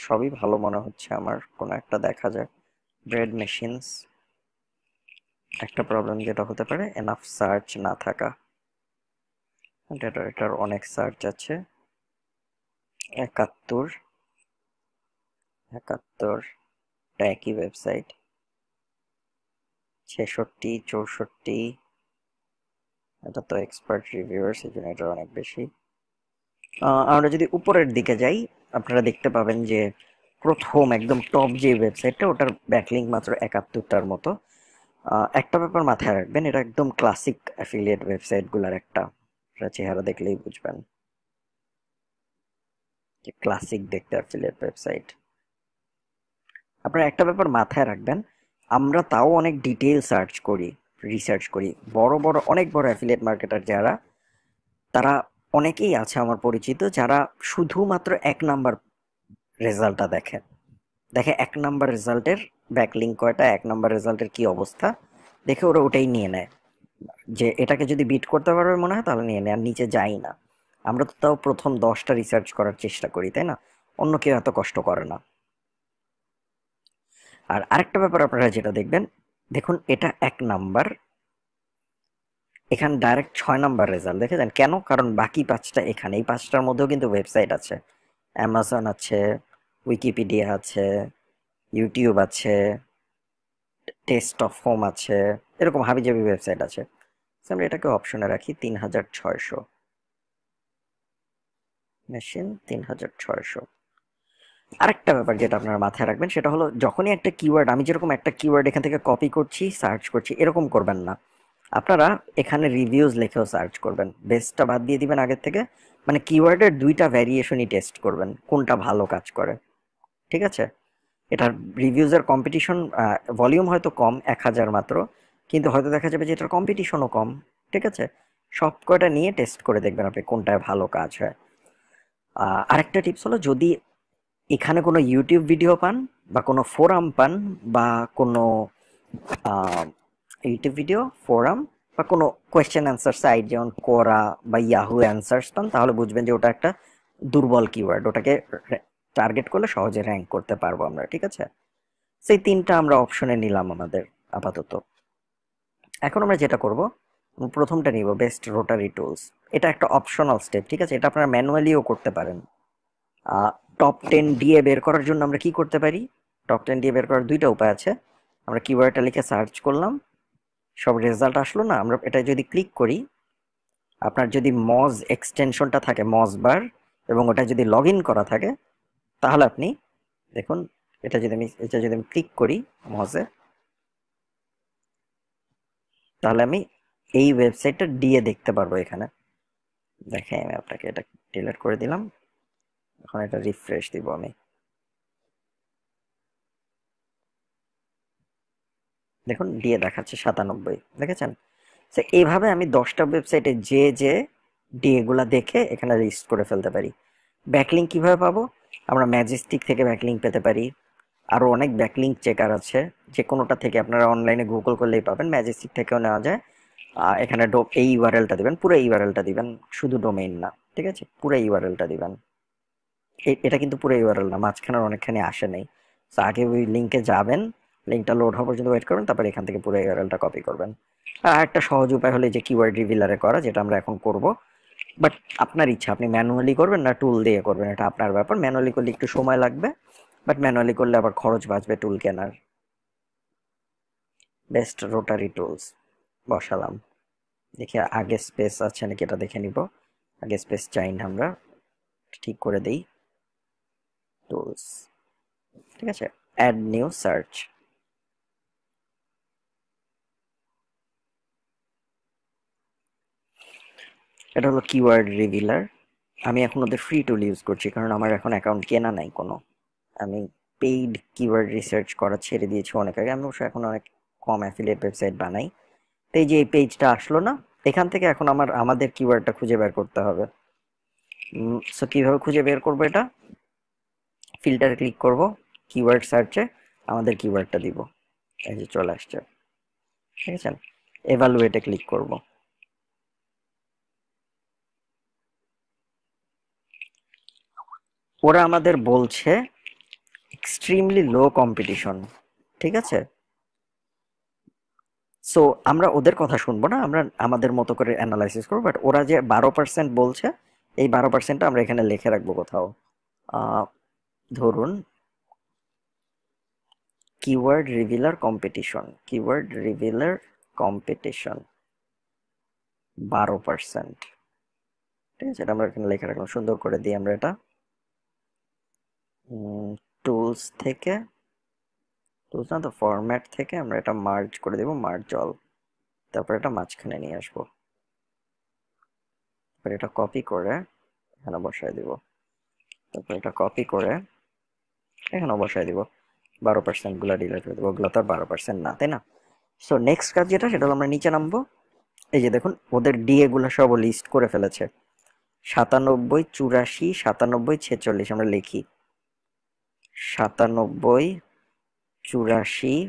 সবই ভালো মনে হচ্ছে আমার, কোনো একটা দেখা যাক। Bread machines. একটা প্রবলেম যেটা হতে পারে এনাফ সার্চ না থাকা। এটার অনেক সার্চ আছে। 71 71 একই ওয়েবসাইট। 66 64, এটা তো এক্সপার্ট রিভিউয়ার্স, এই জন্য এটা অনেক বেশি। আমরা যদি উপরের দিকে যাই, আপনারা দেখতে পাবেন যে প্রথম একদম টপ যে ওয়েবসাইটটা, ওটার ব্যাকলিঙ্ক মাত্র 71টার মতো। একটা ব্যাপার মাথায় রাখবেন, এটা একদম ক্লাসিক অ্যাফিলিয়েট ওয়েবসাইটগুলোর একটা, চেহারা দেখলেই বুঝবেন যে ক্লাসিক দেখতে অ্যাফিলিয়েট ওয়েবসাইট। আপনারা একটা ব্যাপার মাথায় রাখবেন, আমরা তাও অনেক ডিটেইল সার্চ করি, রিসার্চ করি। বড় বড় অনেক বড় অ্যাফিলিয়েট মার্কেটার যারা, তারা অনেকেই আছে আমার পরিচিত যারা শুধুমাত্র 1 নাম্বার রেজাল্টটা দেখে। দেখে 1 নাম্বার রেজাল্টের ব্যাকলিঙ্ক কয়টা, 1 নাম্বার রেজাল্টের কি অবস্থা, দেখে ওরা ওটাই নিয়ে নেয়, যে এটাকে যদি বিট করতে পারবে মনে হয় তাহলে নিয়ে নেয়, আর নিচে যাই না। আমরা তো তাও প্রথম 10টা রিসার্চ করার চেষ্টা করি, তাই না? অন্য কেউ এত কষ্ট করে না। আর আরেকটা ব্যাপার আপনারা যেটা দেখবেন, দেখুন এটা 1 নাম্বার, এখানে ডাইরেক্ট 6 নাম্বার রেজাল্ট দেখেছেন কেন? কারণ বাকি 5টা এখানে, এই 5টার মধ্যেও কিন্তু ওয়েবসাইট আছে, অ্যামাজন আছে, উইকিপিডিয়া আছে, ইউটিউব আছে, টেস্ট অফ হোম আছে, এরকম হাবিজাবি ওয়েবসাইট আছে। আমরা এটাকে অপশনে রাখি 3600, মেশিন 3600। আরেকটা ব্যাপার যেটা আপনারা মাথায় রাখবেন সেটা হলো, যখনই একটা কিওয়ার্ড, আমি যেরকম একটা কিওয়ার্ড এখান থেকে কপি করছি সার্চ করছি, এরকম করবেন না। আপনারা এখানে রিভিউজ লিখেও সার্চ করবেন, বেস্টটা বাদ দিয়ে দিবেন আগের থেকে। মানে কিওয়ার্ডের 2টা ভ্যারিয়েশনই টেস্ট করবেন, কোনটা ভালো কাজ করে। ঠিক আছে? এটার রিভিউজের কম্পিটিশন ভলিউম হয়তো কম, 1000 মাত্র, কিন্তু হয়তো দেখা যাবে যে এটার কম্পিটিশনও কম। ঠিক আছে? সব কয়টা নিয়ে টেস্ট করে দেখবেন আপনি কোনটায় ভালো কাজ হয়। আরেকটা টিপস হলো, যদি এখানে কোনো ইউটিউব ভিডিও পান বা কোনো ফোরাম পান বা কোনো ইউটিউব ভিডিও, ফোরাম বা কোনো কোয়েশ্চেন অ্যান্সার সাইট যেমন কোরা বা ইয়াহু অ্যান্সার্স পান, তাহলে বুঝবেন যে ওটা একটা দুর্বল কিওয়ার্ড, ওটাকে টার্গেট করলে সহজে র্যাঙ্ক করতে পারবো আমরা। ঠিক আছে? সেই 3টা আমরা অপশনে নিলাম আমাদের আপাতত। এখন আমরা যেটা করব, প্রথমটা নিব বেস্ট রোটারি টুলস। এটা একটা অপশনাল স্টেপ, ঠিক আছে? এটা আপনারা ম্যানুয়ালিও করতে পারেন। টপ 10 ডিএ বের করার জন্য আমরা কি করতে পারি? টপ 10 ডিএ বের করার 2টা উপায় আছে। আমরা কিওয়ার্ডটা লিখে সার্চ করলাম, সব রেজাল্ট আসলো না, আমরা এটা যদি ক্লিক করি, আপনার যদি মজ এক্সটেনশনটা থাকে, মজ বার, এবং ওটা যদি লগ ইন করা থাকে, তাহলে আপনি দেখুন, এটা যদি আমি ক্লিক করি মজে, তাহলে আমি এই ওয়েবসাইটটা ডিএ দেখতে পারবো এখানে। দেখেন আমি আপনাকে এটা ডিলিট করে দিলাম, এখন এটা রিফ্রেশ দিব আমি। দেখুন ডিএ দেখাচ্ছে 97, দেখেছেন? এইভাবে আমি 10টা ওয়েবসাইটে যে ডিএ গুলা দেখে এখানে লিস্ট করে ফেলতে পারি। ব্যাকলিঙ্ক কিভাবে পাবো? আমরা ম্যাজেস্টিক থেকে ব্যাকলিঙ্ক পেতে পারি, আরো অনেক ব্যাকলিঙ্ক চেকার আছে, যে কোনোটা থেকে আপনারা অনলাইনে গুগল করলেই পাবেন, ম্যাজেস্টিক থেকেও নেওয়া যায়। এখানে এই ইউআরএলটা দিবেন, পুরো ইউআরএলটা দিবেন, শুধু ডোমেইন না। ঠিক আছে? পুরো ইউআরএলটা দিবেন। এটা কিন্তু পুরো ইউআরএল না, মাঝখানের অনেকখানি আসে নেই। আগে ওই লিঙ্কে যাবেন, লিঙ্কটা লোড হওয়া পর্যন্ত ওয়েট করবেন, তারপর এখান থেকে পুরো ইউআরএলটা কপি করবেন। আর একটা সহজ উপায় হলো যে কিওয়ার্ড রিভিলারে করা, যেটা আমরা এখন করব। বাট আপনার ইচ্ছা, আপনি ম্যানুয়ালি করবেন না টুল দিয়ে করবেন, এটা আপনার ব্যাপার। ম্যানুয়ালি করলে একটু সময় লাগবে, বাট ম্যানুয়ালি করলে আবার খরচ বাঁচবে টুল কেনার। বেস্ট রোটারি টুলস বসালাম, দেখি আগে স্পেস আছে নাকি এটা দেখে নিব। আগে স্পেস চাই না, আমরা ঠিক করে দেই। টুলস, ঠিক আছে, অ্যাড নিউ সার্চ। এটা হলো কিওয়ার্ড রিভিলার। আমি এখন ওদের ফ্রি টুল ইউজ করছি, কারণ আমার এখন অ্যাকাউন্ট কেনা নাই কোনো। আমি পেইড কিওয়ার্ড রিসার্চ করা ছেড়ে দিয়েছি অনেক আগে। আমি অবশ্য এখন অনেক কম অ্যাফিলিয়েট ওয়েবসাইট বানাই। তো এই যে এই পেজটা আসলো না, এখান থেকে এখন আমাদের কিওয়ার্ডটা খুঁজে বের করতে হবে। সো কিভাবে খুঁজে বের করবো এটা? ফিল্টারে ক্লিক করব, কিওয়ার্ড সার্চে আমাদের কিওয়ার্ডটা দিব, এই যে চলে আসছে, ঠিক আছে। এভালুয়েটে ক্লিক করব। ওরা আমাদের বলছে এক্সট্রিমলি লো কম্পিটিশন, ঠিক আছে। সো আমরা ওদের কথা শুনবো না, আমরা আমাদের মতো করে অ্যানালাইসিস করবো। বাট ওরা যে 12% বলছে, এই 12%টা আমরা এখানে লিখে রাখবো কোথাও। ধরুন কিওয়ার্ড রিভিলার কম্পিটিশন, কিওয়ার্ড রিভিলার কম্পিটিশন 12%, ঠিক আছে। এটা আমরা এখানে লিখে রাখলাম, সুন্দর করে দিই আমরা এটা। টুলস থেকে, টুলস না তো ফরম্যাট থেকে আমরা এটা মার্জ করে দেবো, মার্জ অল। তারপর এটা মাঝখানে নিয়ে আসবো, তারপর এটা কপি করে এখানে বসায় দিব, তারপর এটা কপি করে এখানে বসায় দিব। 12% গুলা ডিলিট করে দেবো, ওগুলো তো আর 12% না, তাই না? সো নেক্সট কাজ যেটা, সেটা হলো আমরা নিচে নামবো। এই যে দেখুন ওদের ডিএ গুলো সব লিস্ট করে ফেলেছে, 97, 84, 97, 46। আমরা লিখি 97, 84,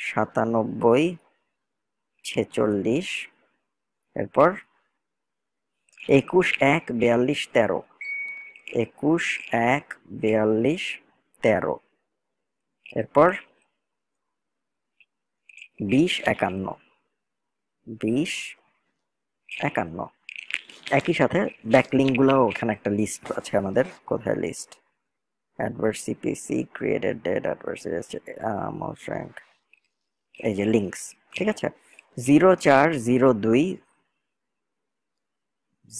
97, 46। এরপর 21, 1, 42, 13, 21, 1, 42, 13। এরপর 20, 51, 20, 51। একই সাথে ব্যাকলিঙ্ক গুলো ওখানে একটা লিস্ট আছে আমাদের। কোথায় list? Adverse CPC, created date, adverse most rank, এই যে লিঙ্কস, ঠিক আছে। 0402,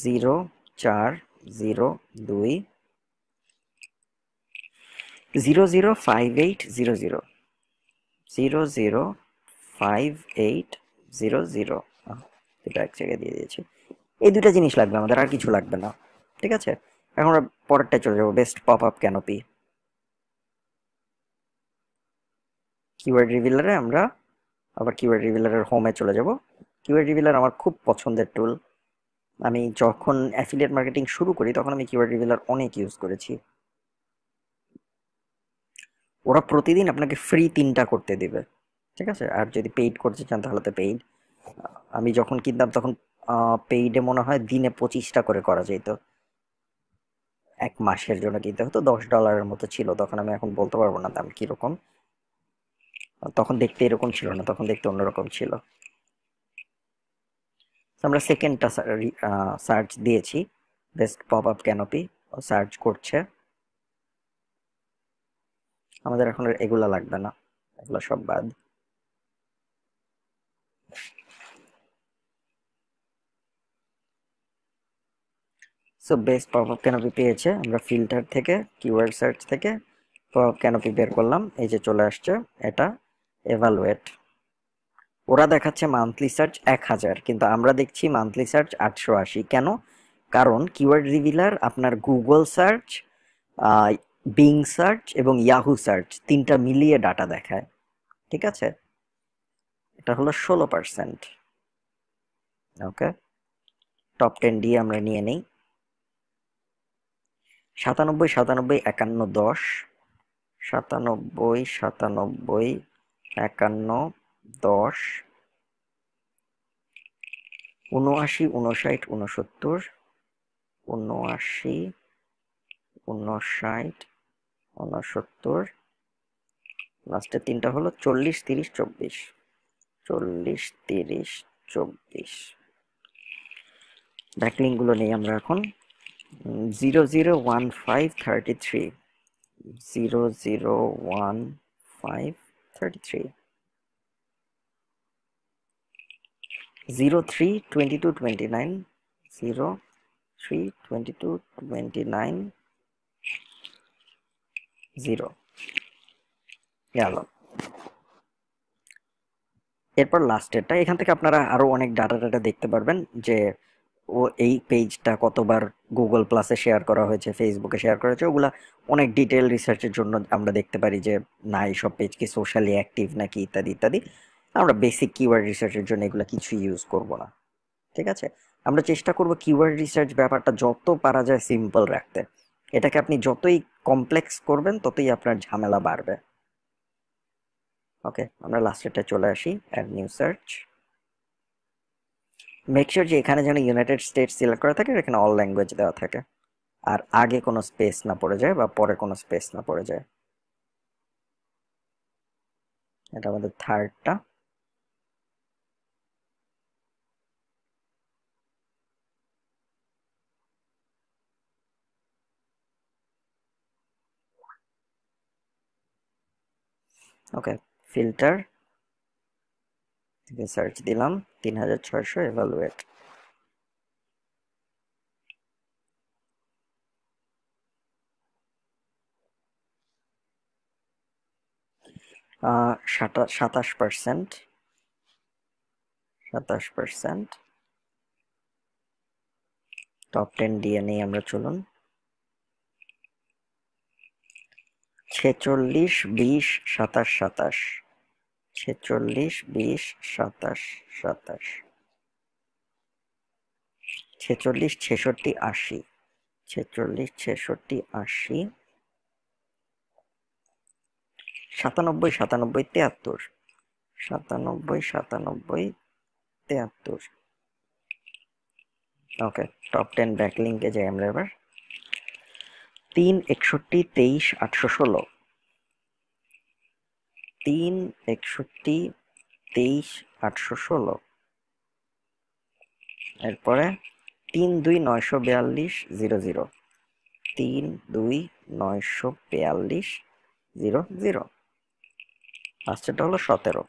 0402, 005800, 005800। এটা এক জায়গায় দিয়ে দিয়েছি। এই দুটা জিনিস লাগবে আমাদের, আর কিছু লাগবে না, ঠিক আছে। এখন আমরা পরেরটা চলে যাবো, best pop up canopy. Keyword রিভিলারে আমরা আবার কিওয়ার্ড রিভিলারের হোমে চলে যাব। কিওয়ার্ড রিভিলার আমার খুব পছন্দের টুল। আমি যখন অ্যাফিলিয়েট মার্কেটিং শুরু করি তখন আমি কিওয়ার্ড রিভিলার অনেক ইউজ করেছি। ওরা প্রতিদিন আপনাকে ফ্রি 3টা করতে দিবে, ঠিক আছে। আর যদি পেইড করতে চান তাহলে তো পেইড। আমি যখন কিনতাম তখন পেইডে মনে হয় দিনে 25টা করে করা যেত, এক মাসের জন্য কিনতে হতো। $10 মতো ছিল তখন। আমি এখন বলতে পারবো না দাম কিরকম, তখন দেখতে এরকম ছিল না, তখন দেখতে অন্যরকম ছিল। আমরা সেকেন্ডটা সার্চ দিয়েছি, best pop up canopy, search করছে। আমাদের এখন এগুলা লাগবে না, এগুলো সব বাদ। So best pop up canopy পেয়েছে। আমরা ফিল্টার থেকে, কিওয়ার্ড সার্চ থেকে পপ আপ ক্যানোপি বের করলাম, এই যে চলে আসছে এটা। এভালুয়েট, ওরা দেখাচ্ছে মান্থলি সার্চ 1000, কিন্তু আমরা দেখছি মান্থলি সার্চ 880। কেন? কারণ কিওয়ার্ড রিভিলার আপনার গুগল সার্চ, বিং সার্চ এবং ইয়াহু সার্চ 3টা মিলিয়ে ডাটা দেখায়, ঠিক আছে। এটা হলো 16%। ওকে, টপ 10 দিয়ে আমরা নিয়ে নেই। 97, 97, 51, 10, 97, 97, 51, 10, 79, 59, 69, 79, 59, 69। লাস্টের 3টা হলো 40, 30, 24, 40, 30, 24। ব্যাকলিঙ্ক গুলো নেই আমরা এখন। 001533, 001533, 032229, 032229 0 গেল। এরপর লাস্টেরটা, এখান থেকে আপনারা আরো অনেক ডাটা দেখতে পারবেন যে ও এই পেজটা কতবার গুগল প্লাসে শেয়ার করা হয়েছে, ফেসবুকে শেয়ার করা হয়েছে, ওগুলা অনেক ডিটেল রিসার্চের জন্য আমরা দেখতে পারি যে না এইসব পেজ কি সোশ্যালি অ্যাক্টিভ নাকি ইত্যাদি ইত্যাদি। আমরা বেসিক কিওয়ার্ড রিসার্চের জন্য এগুলো কিছু ইউজ করব না, ঠিক আছে। আমরা চেষ্টা করব কিওয়ার্ড রিসার্চ ব্যাপারটা যত পারা যায় সিম্পল রাখতে। এটাকে আপনি যতই কমপ্লেক্স করবেন ততই আপনার ঝামেলা বাড়বে। ওকে, আমরা লাস্টেরটা চলে আসি, add new search. Make sure যে এখানে যেন ইউনাইটেড স্টেটস সিলেক্ট করা থাকে, এখানে অল ল্যাঙ্গুয়েজ দেওয়া থাকে, আর আগে কোনো স্পেস না পড়ে যায় বা পরে কোনো স্পেস না পড়ে যায়। এটা আমাদের থার্ডটা। ওকে, ফিল্টার সার্চ দিলাম 3600 এভালুয়েট। আহ 27%, 27%। টপ 10 ডিএনএ আমরা চলুন। 46, 20, 27, 27, 46, 20, 27, 27, 46, 66, 80, 46, 66, 80, 97, 97, 73, 97, 97, 73। ওকে, টপ 10 ব্যাকলিঙ্কে যাই আমরা এবার। 3, 61, 23, 816, 3, 61, 23, 816। এরপরে 3, 2, 942, 00, 3, 2, 942, 00। লাস্টেরটা হলো 17,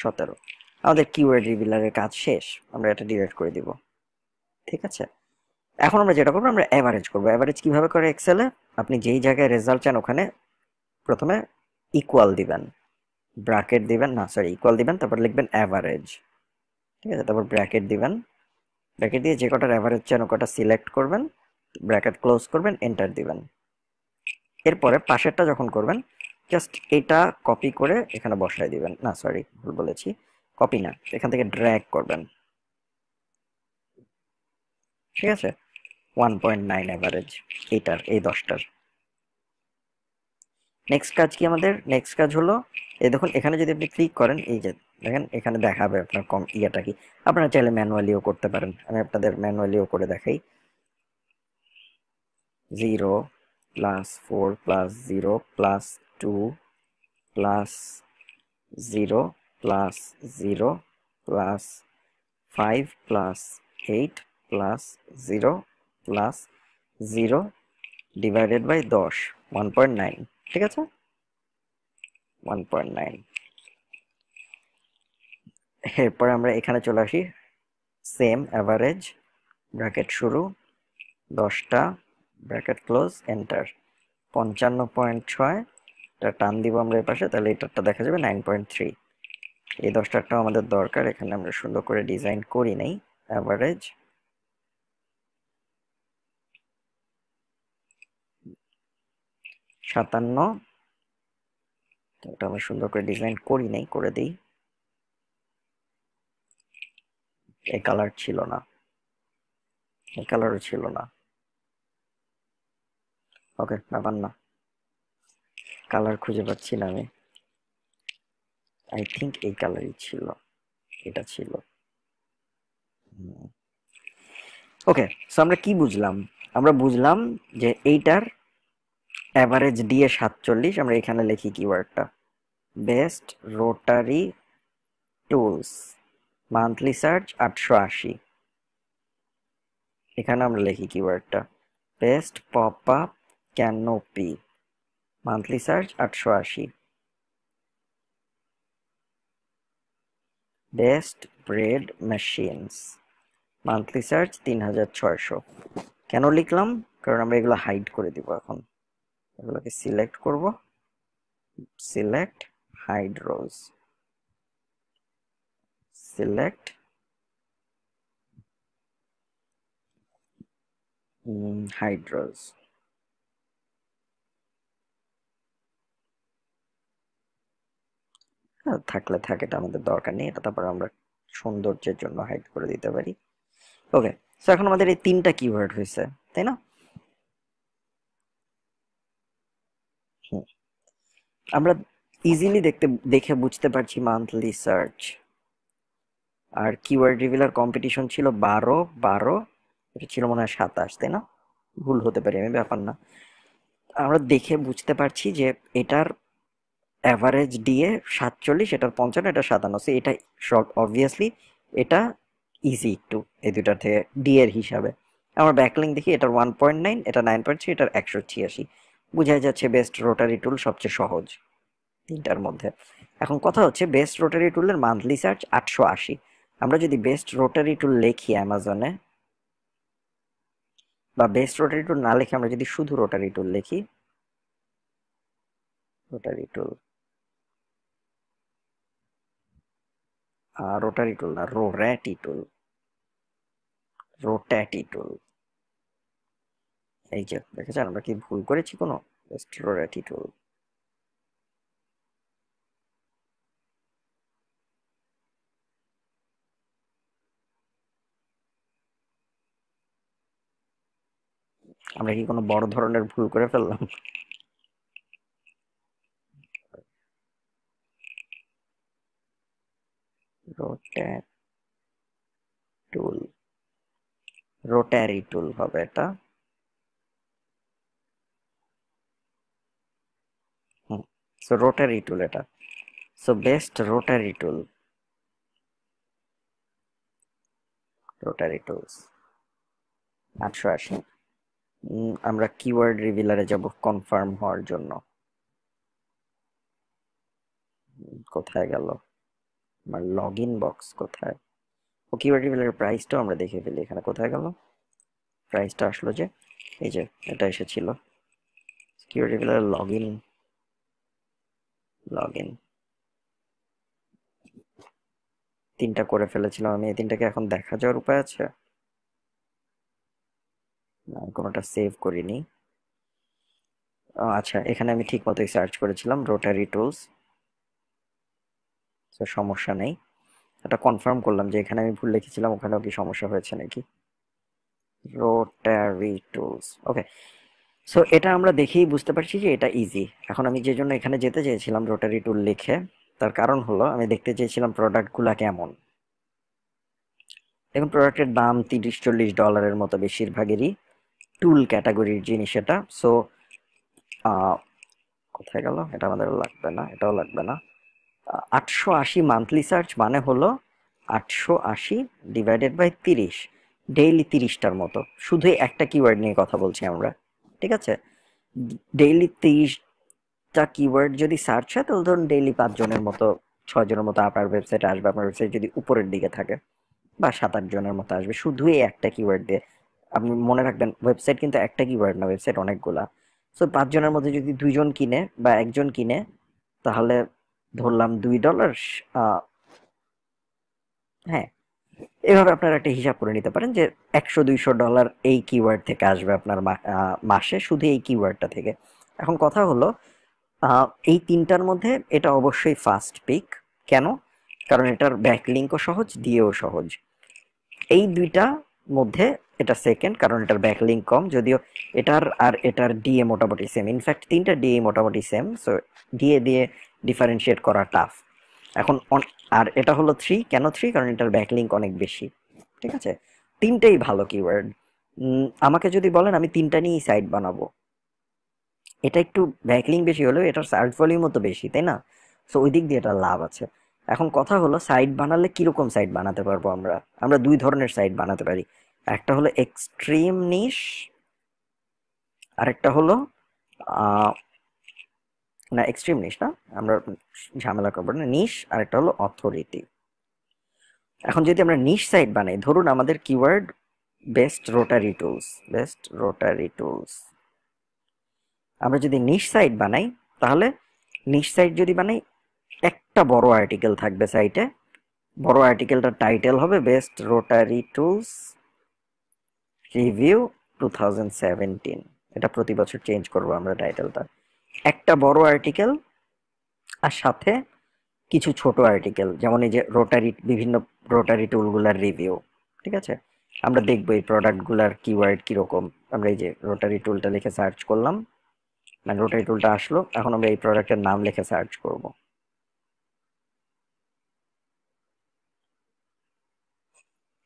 17। আমাদের কিওয়ার্ড রিভিলারের কাজ শেষ, আমরা এটা ডিলিট করে দিব, ঠিক আছে। এখন আমরা যেটা করবো, আমরা অ্যাভারেজ করবো। অ্যাভারেজ কিভাবে করে এক্সেলে, আপনি যেই জায়গায় রেজাল্ট চান ওখানে প্রথমে ইকুয়াল দিবেন, ব্র্যাকেট দিবেন, না সরি ইকুয়াল দিবেন, তারপর লিখবেন অ্যাভারেজ, ঠিক আছে। তারপর ব্র্যাকেট দিবেন, ব্র্যাকেট দিয়ে যে কটার অ্যাভারেজ চান ও কটা সিলেক্ট করবেন, ব্র্যাকেট ক্লোজ করবেন, এন্টার দিবেন। এরপরে পাশেরটা যখন করবেন, জাস্ট এটা কপি করে এখানে বসায় দিবেন, না সরি ভুল বলেছি, কপি না, এখান থেকে ড্র্যাগ করবেন, ঠিক আছে। 1.9 অ্যাভারেজ এইটার, এই 10টার। নেক্সট কাজ কি আমাদের? নেক্সট কাজ হলো, এই দেখুন এখানে যদি আপনি ক্লিক করেন, এই যে দেখেন এখানে দেখাবে আপনার কম ইয়েটা কি। আপনারা চাইলে ম্যানুয়ালিও করতে পারেন, আমি আপনাদের ম্যানুয়ালিও করে দেখাই। 0 + 4 + 0 + 2 + 0 + 0 + 5 + 8 + 0 + 0 ডিভাইডেড বাই 10, 1.9, ঠিক আছে, 1.9। এরপরে আমরা এখানে চলে আসি, সেম অ্যাভারেজ, ব্র্যাকেট শুরু 10টা, ব্র্যাকেট ক্লোজ, এন্টার। 55.6, এটা টান দিব আমরা এই পাশে, তাহলে এটারটা দেখা যাবে 9.3। এই 10টারটাও আমাদের দরকার, এখানে আমরা সুন্দর করে ডিজাইন করি নাই। অ্যাভারেজ 57, এটা আমরা সুন্দর করে ডিজাইন করি নাই, করে দিই। এই কালার ছিল না, এই কালারও ছিল না, ওকে ব্যাপার না, কালার খুঁজে পাচ্ছি না আমি, আই থিঙ্ক এই কালারই ছিল, এটা ছিল। ওকে, সো আমরা কি বুঝলাম? আমরা বুঝলাম যে এইটার অ্যাভারেজ দিয়ে 47, আমরা এখানে লিখি কিওয়ার্ডটা best rotary tools, monthly search 880, এখানে আমরা লিখি কিওয়ার্ডটা best pop up canopy, monthly search 880, best bread machines, monthly search 3600। কেন লিখলাম? কারণ আমরা এগুলো হাইড করে দিব। এখন এগুলোকে সিলেক্ট করব, সিলেক্ট হাইড রোজ, সিলেক্ট হাইড রোজ। থাকলে থাকে, এটা আমাদের দরকার নেই, এটা তারপর আমরা সৌন্দর্যের জন্য হাইড করে দিতে পারি। ওকে, সো এখন আমাদের এই 3টা কিওয়ার্ড হয়েছে, তাই না? আমরা ইজিলি দেখে বুঝতে পারছি মান্থলি সার্চ। আর কিওয়ার্ড রিভিলার কম্পিটিশন ছিল 12, এটা ছিল মনে হয় 27, তাই না? ভুল হতে পারি আমি, ব্যাপার না। আমরা দেখে বুঝতে পারছি যে এটার অ্যাভারেজ ডিএ 47, এটার 55, এটা 57। সো এটা শর্ট, অবভিয়াসলি এটা ইজি একটু এই দুটার থেকে ডিএর হিসাবে। আমরা ব্যাকলিং দেখি, এটার 1.9, এটা 9.3, এটার 186। বোঝাই যাচ্ছে বেস্ট রোটারি টুল সবচেয়ে সহজ 3টার মধ্যে। এখন কথা হচ্ছে বেস্ট রোটারি টুলের মান্থলি সার্চ 880। আমরা যদি বেস্ট রোটারি টুল লিখি অ্যামাজনে, বা বেস্ট রোটারি টুল না লিখে আমরা যদি শুধু রোটারি টুল লিখি, রোটারি টুল, রোটারি টুল না, রোট্যাটি টুল, রোট্যাটি টুল। এই যে দেখেছেন আমরা কি ভুল করেছি কোনো? বেস্ট রোট্যাটি টুল। আমরা কি কোনো বড় ধরনের ভুল করে ফেললাম? রোট্যাট টুল, রোটারি টুল হবে এটা। সো রোটারি টুল এটা। সো বেস্ট রোটারি টুল, রোটারি টুলস 880। আমরা কিওয়ার্ড রিভিলারে যাব কনফার্ম হওয়ার জন্য। কোথায় গেল আমার লগ ইন বক্স? কোথায়? ও কিওয়ার্ড রিভিলারের প্রাইসটাও আমরা দেখে ফেলি। এখানে কোথায় গেল প্রাইসটা? আসলো যে এই যে এটা এসেছিল keyword revealer log in, log in 3টা করে ফেলেছিলাম আমি। এই 3টাকে এখন দেখা যাওয়ার উপায় আছে? না, কোনোটা সেভ করিনি। আচ্ছা, এখানে আমি ঠিক মতোই সার্চ করেছিলাম রোটারি টুলস, তো সমস্যা নেই। এটা কনফার্ম করলাম যে এখানে আমি ভুল লিখেছিলাম, ওখানেও কি সমস্যা হয়েছে নাকি। রোটারি টুলস, ওকে। সো এটা আমরা দেখেই বুঝতে পারছি যে এটা ইজি। এখন আমি যে জন্য এখানে যেতে চেয়েছিলাম রোটারি টুল লিখে, তার কারণ হলো আমি দেখতে চেয়েছিলাম প্রোডাক্টগুলা কেমন। দেখুন প্রোডাক্টের দাম $30-40 মতো বেশিরভাগেরই, টুল ক্যাটাগরির জিনিস এটা। সো কোথায় গেল? এটা আমাদের লাগবে না, এটাও লাগবে না। 880 মান্থলি সার্চ মানে হলো 880 ডিভাইডেড বাই 30, ডেইলি 30টার মতো। শুধু একটা কিওয়ার্ড নিয়ে কথা বলছি আমরা, ঠিক আছে? ডেইলি 30টা কিওয়ার্ড যদি সার্চ হয়, তাহলে ধরুন ডেইলি 5 জনের মতো, 6 জনের মতো আপনার ওয়েবসাইটে আসবে। আপনার ওয়েবসাইট যদি উপরের দিকে থাকে, বা 7-8 জনের মতো আসবে শুধু এই একটা কিওয়ার্ড দিয়ে। আপনি মনে রাখবেন ওয়েবসাইট কিন্তু একটা কিওয়ার্ড না, ওয়েবসাইট অনেকগুলা। সো 5 জনের মধ্যে যদি 2 জন কিনে বা 1 জন কিনে, তাহলে ধরলাম $2। হ্যাঁ, এভাবে আপনারা একটা হিসাব করে নিতে পারেন যে $100-200 এই কিওয়ার্ড থেকে আসবে আপনার মাসে, শুধু এই কিওয়ার্ডটা থেকে। এখন কথা হলো এই 3টার মধ্যে এটা অবশ্যই ফার্স্ট পিক। কেন? কারণ এটার ব্যাকলিঙ্কও সহজ, দিয়েও সহজ। এই 2টা মধ্যে এটা সেকেন্ড, কারণ এটার ব্যাকলিঙ্ক কম, যদিও এটার আর এটার ডিএ মোটামুটি সেম। ইনফ্যাক্ট 3টা ডিএ মোটামুটি সেম। সো ডিএ দিয়ে ডিফারেন্সিয়েট করা টাফ। এখন আর এটা হলো 3। কেন 3? কারণ এটার ব্যাকলিঙ্ক অনেক বেশি, ঠিক আছে? 3টেই ভালো কিওয়ার্ড। আমাকে যদি বলেন আমি 3টা নিয়েই সাইট বানাবো, এটা একটু ব্যাকলিঙ্ক বেশি হলেও এটার সার্চ ভলিউমও তো বেশি, তাই না? সো ওই দিক দিয়ে এটার লাভ আছে। এখন কথা হলো সাইট বানালে কিরকম সাইট বানাতে পারবো আমরা? আমরা 2 ধরনের সাইট বানাতে পারি। একটা হলো এক্সট্রিম নিশ, আরেকটা হলো না এক্সট্রিম নিশ না, আমরা ঝামেলা করবো না, নিশ আরেকটা হলো অথরিটি। এখন যদি আমরা নিশ সাইট বানাই, ধরুন আমাদের keyword best rotary tools, best rotary tools, আমরা যদি নিশ সাইট বানাই তাহলে নিশ সাইট যদি বানাই একটা বড় আর্টিকেল থাকবে সাইটে, বড় আর্টিকেলটার টাইটেল হবে বেস্ট রোটারি টুলস রিভিউ 2017। এটা প্রতি বছর চেঞ্জ করবো আমরা টাইটেলটা। একটা বড় আর্টিকেল আর সাথে কিছু ছোট আর্টিকেল, যেমন এই যে রোটারি, বিভিন্ন রোটারি টুলগুলার রিভিউ। ঠিক আছে, আমরা দেখবো এই প্রোডাক্টগুলার কিওয়ার্ড কিরকম। আমরা এই যে রোটারি টুলটা লিখে সার্চ করলাম, মানে রোটারি টুলটা আসলো, এখন আমরা এই প্রোডাক্টের নাম লিখে সার্চ করব।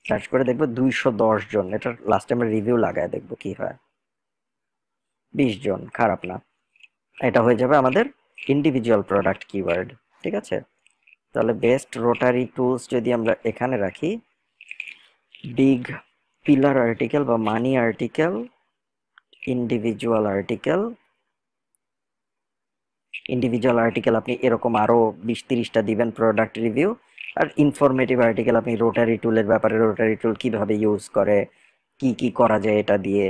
সার্চ করে দেখবো 210 জন, এটার লাস্টে আমরা রিভিউ লাগায় দেখবো কি হয়। 20 জন, খারাপ না। এটা হয়ে যাবে আমাদের ইন্ডিভিজুয়াল প্রোডাক্ট কিওয়ার্ড। ঠিক আছে, তাহলে বেস্ট রোটারি টুলস যদি আমরা এখানে রাখি, বিগ পিলার আর্টিকেল বা money article, individual article, individual article আপনি এরকম আরো 20-30টা দিবেন প্রোডাক্ট রিভিউ। আর ইনফরমেটিভ আর্টিকেল আপনি রোটারি টুলের ব্যাপারে, রোটারি টুল কিভাবে ইউজ করে, কি কি করা যায় এটা দিয়ে,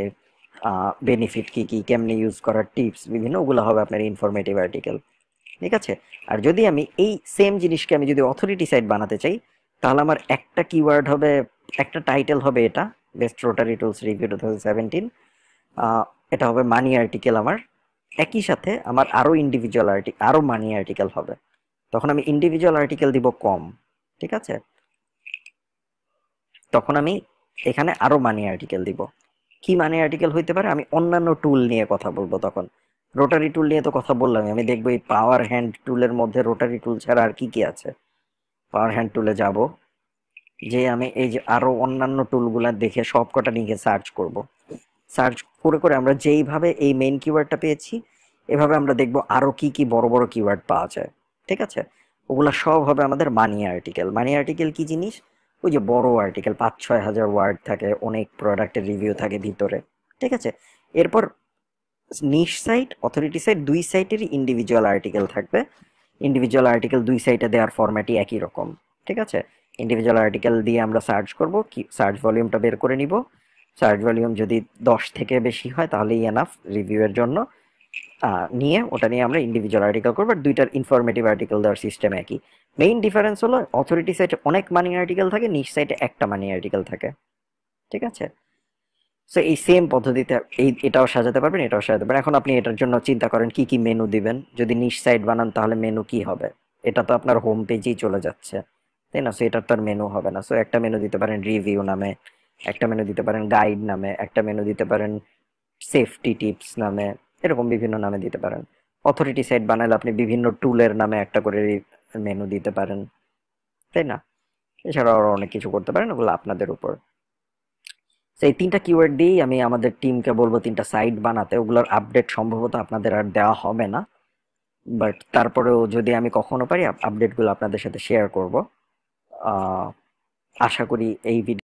বেনিফিট কি কি, কেমনে ইউজ করার টিপস বিভিন্ন, ওগুলো হবে আপনার ইনফরমেটিভ আর্টিকেল। ঠিক আছে, আর যদি আমি এই সেম জিনিসকে আমি যদি অথরিটি সাইট বানাতে চাই, তাহলে আমার একটা কিওয়ার্ড হবে, একটা টাইটেল হবে এটা বেস্ট রোটারি টুলস রিভিউ 2017, এটা হবে মানি আর্টিকেল আমার। একই সাথে আমার আরো ইন্ডিভিজুয়াল আর্টিকেল, আরো মানি আর্টিকেল হবে, তখন আমি ইন্ডিভিজুয়াল আর্টিকেল দিব কম। ঠিক আছে, তখন আমি এখানে আরো মানি আর্টিকেল দিব। কি মানি আর্টিকেল হইতে পারে, আমি অন্যান্য টুল নিয়ে কথা বলবো তখন। রোটারি টুল নিয়ে তো কথা বললাম, আমি দেখবো এই পাওয়ার হ্যান্ড টুলের মধ্যে রোটারি টুল ছাড়া আর কি কি আছে। পাওয়ার হ্যান্ড টুলে যাব, যে আমি এই যে আরো অন্যান্য টুলগুলা দেখে সবকটা নিয়ে সার্চ করব। সার্চ করে করে আমরা যেইভাবে এই মেইন কিওয়ার্ডটা পেয়েছি, এভাবে আমরা দেখব আরো কি কি বড় বড় কিওয়ার্ড পাওয়া যায়। ঠিক আছে, ওগুলা সব হবে আমাদের মানি আর্টিকেল। মানি আর্টিকেল কি জিনিস, ওই যে বড় আর্টিকেল 5-6 হাজার ওয়ার্ড থাকে, অনেক প্রোডাক্টের রিভিউ থাকে ভিতরে। ঠিক আছে, এরপর নিশ সাইট, অথরিটি সাইট, দুই সাইটেরই ইন্ডিভিজুয়াল আর্টিকেল থাকবে। ইন্ডিভিজুয়াল আর্টিকেল দুই সাইটে দেওয়ার ফরম্যাটই একই রকম। ঠিক আছে, ইন্ডিভিজুয়াল আর্টিকেল দিয়ে আমরা সার্চ করব, কি সার্চ ভলিউমটা বের করে নিব। সার্চ ভলিউম যদি 10 থেকে বেশি হয় তাহলেই এনাফ রিভিউয়ের জন্য। নিয়ে ওটা নিয়ে আমরা ইন্ডিভিজুয়াল আর্টিকেল করবো। দুইটার ইনফরমেটিভ আর্টিকেল দেওয়ার সিস্টেম একই। মেইন ডিফারেন্স হলো অথরিটি সাইটে অনেক মানি আর্টিকেল থাকে, নিশ সাইটে একটা মানি আর্টিকেল থাকে। ঠিক আছে, সো এই সেম পদ্ধতিতে এটাও সাজাতে পারবেন, এটাও সাজাতে পারবেন। এখন আপনি এটার জন্য চিন্তা করেন কি কি মেনু দিবেন। যদি নিশ সাইট বানান তাহলে মেনু কি হবে, এটা তো আপনার হোম পেজেই চলে যাচ্ছে, তাই না? সো এটার তো আর মেনু হবে না। সো একটা মেনু দিতে পারেন রিভিউ নামে, একটা মেনু দিতে পারেন গাইড নামে, একটা মেনু দিতে পারেন সেফটি টিপস নামে, এরকম বিভিন্ন নামে দিতে পারেন। অথরিটি সাইট বানালে আপনি বিভিন্ন টুলের নামে একটা করে মেনু দিতে পারেন, তাই না? এছাড়াও আরো অনেক কিছু করতে পারেন, ওগুলো আপনাদের উপর। এই 3টা কিওয়ার্ড দিয়েই আমি আমাদের টিমকে বলবো 3টা সাইট বানাতে। ওগুলোর আপডেট সম্ভবত আপনাদের আর দেওয়া হবে না, বাট তারপরেও যদি আমি কখনো পারি আপডেটগুলো আপনাদের সাথে শেয়ার করব। আশা করি এই ভিডিও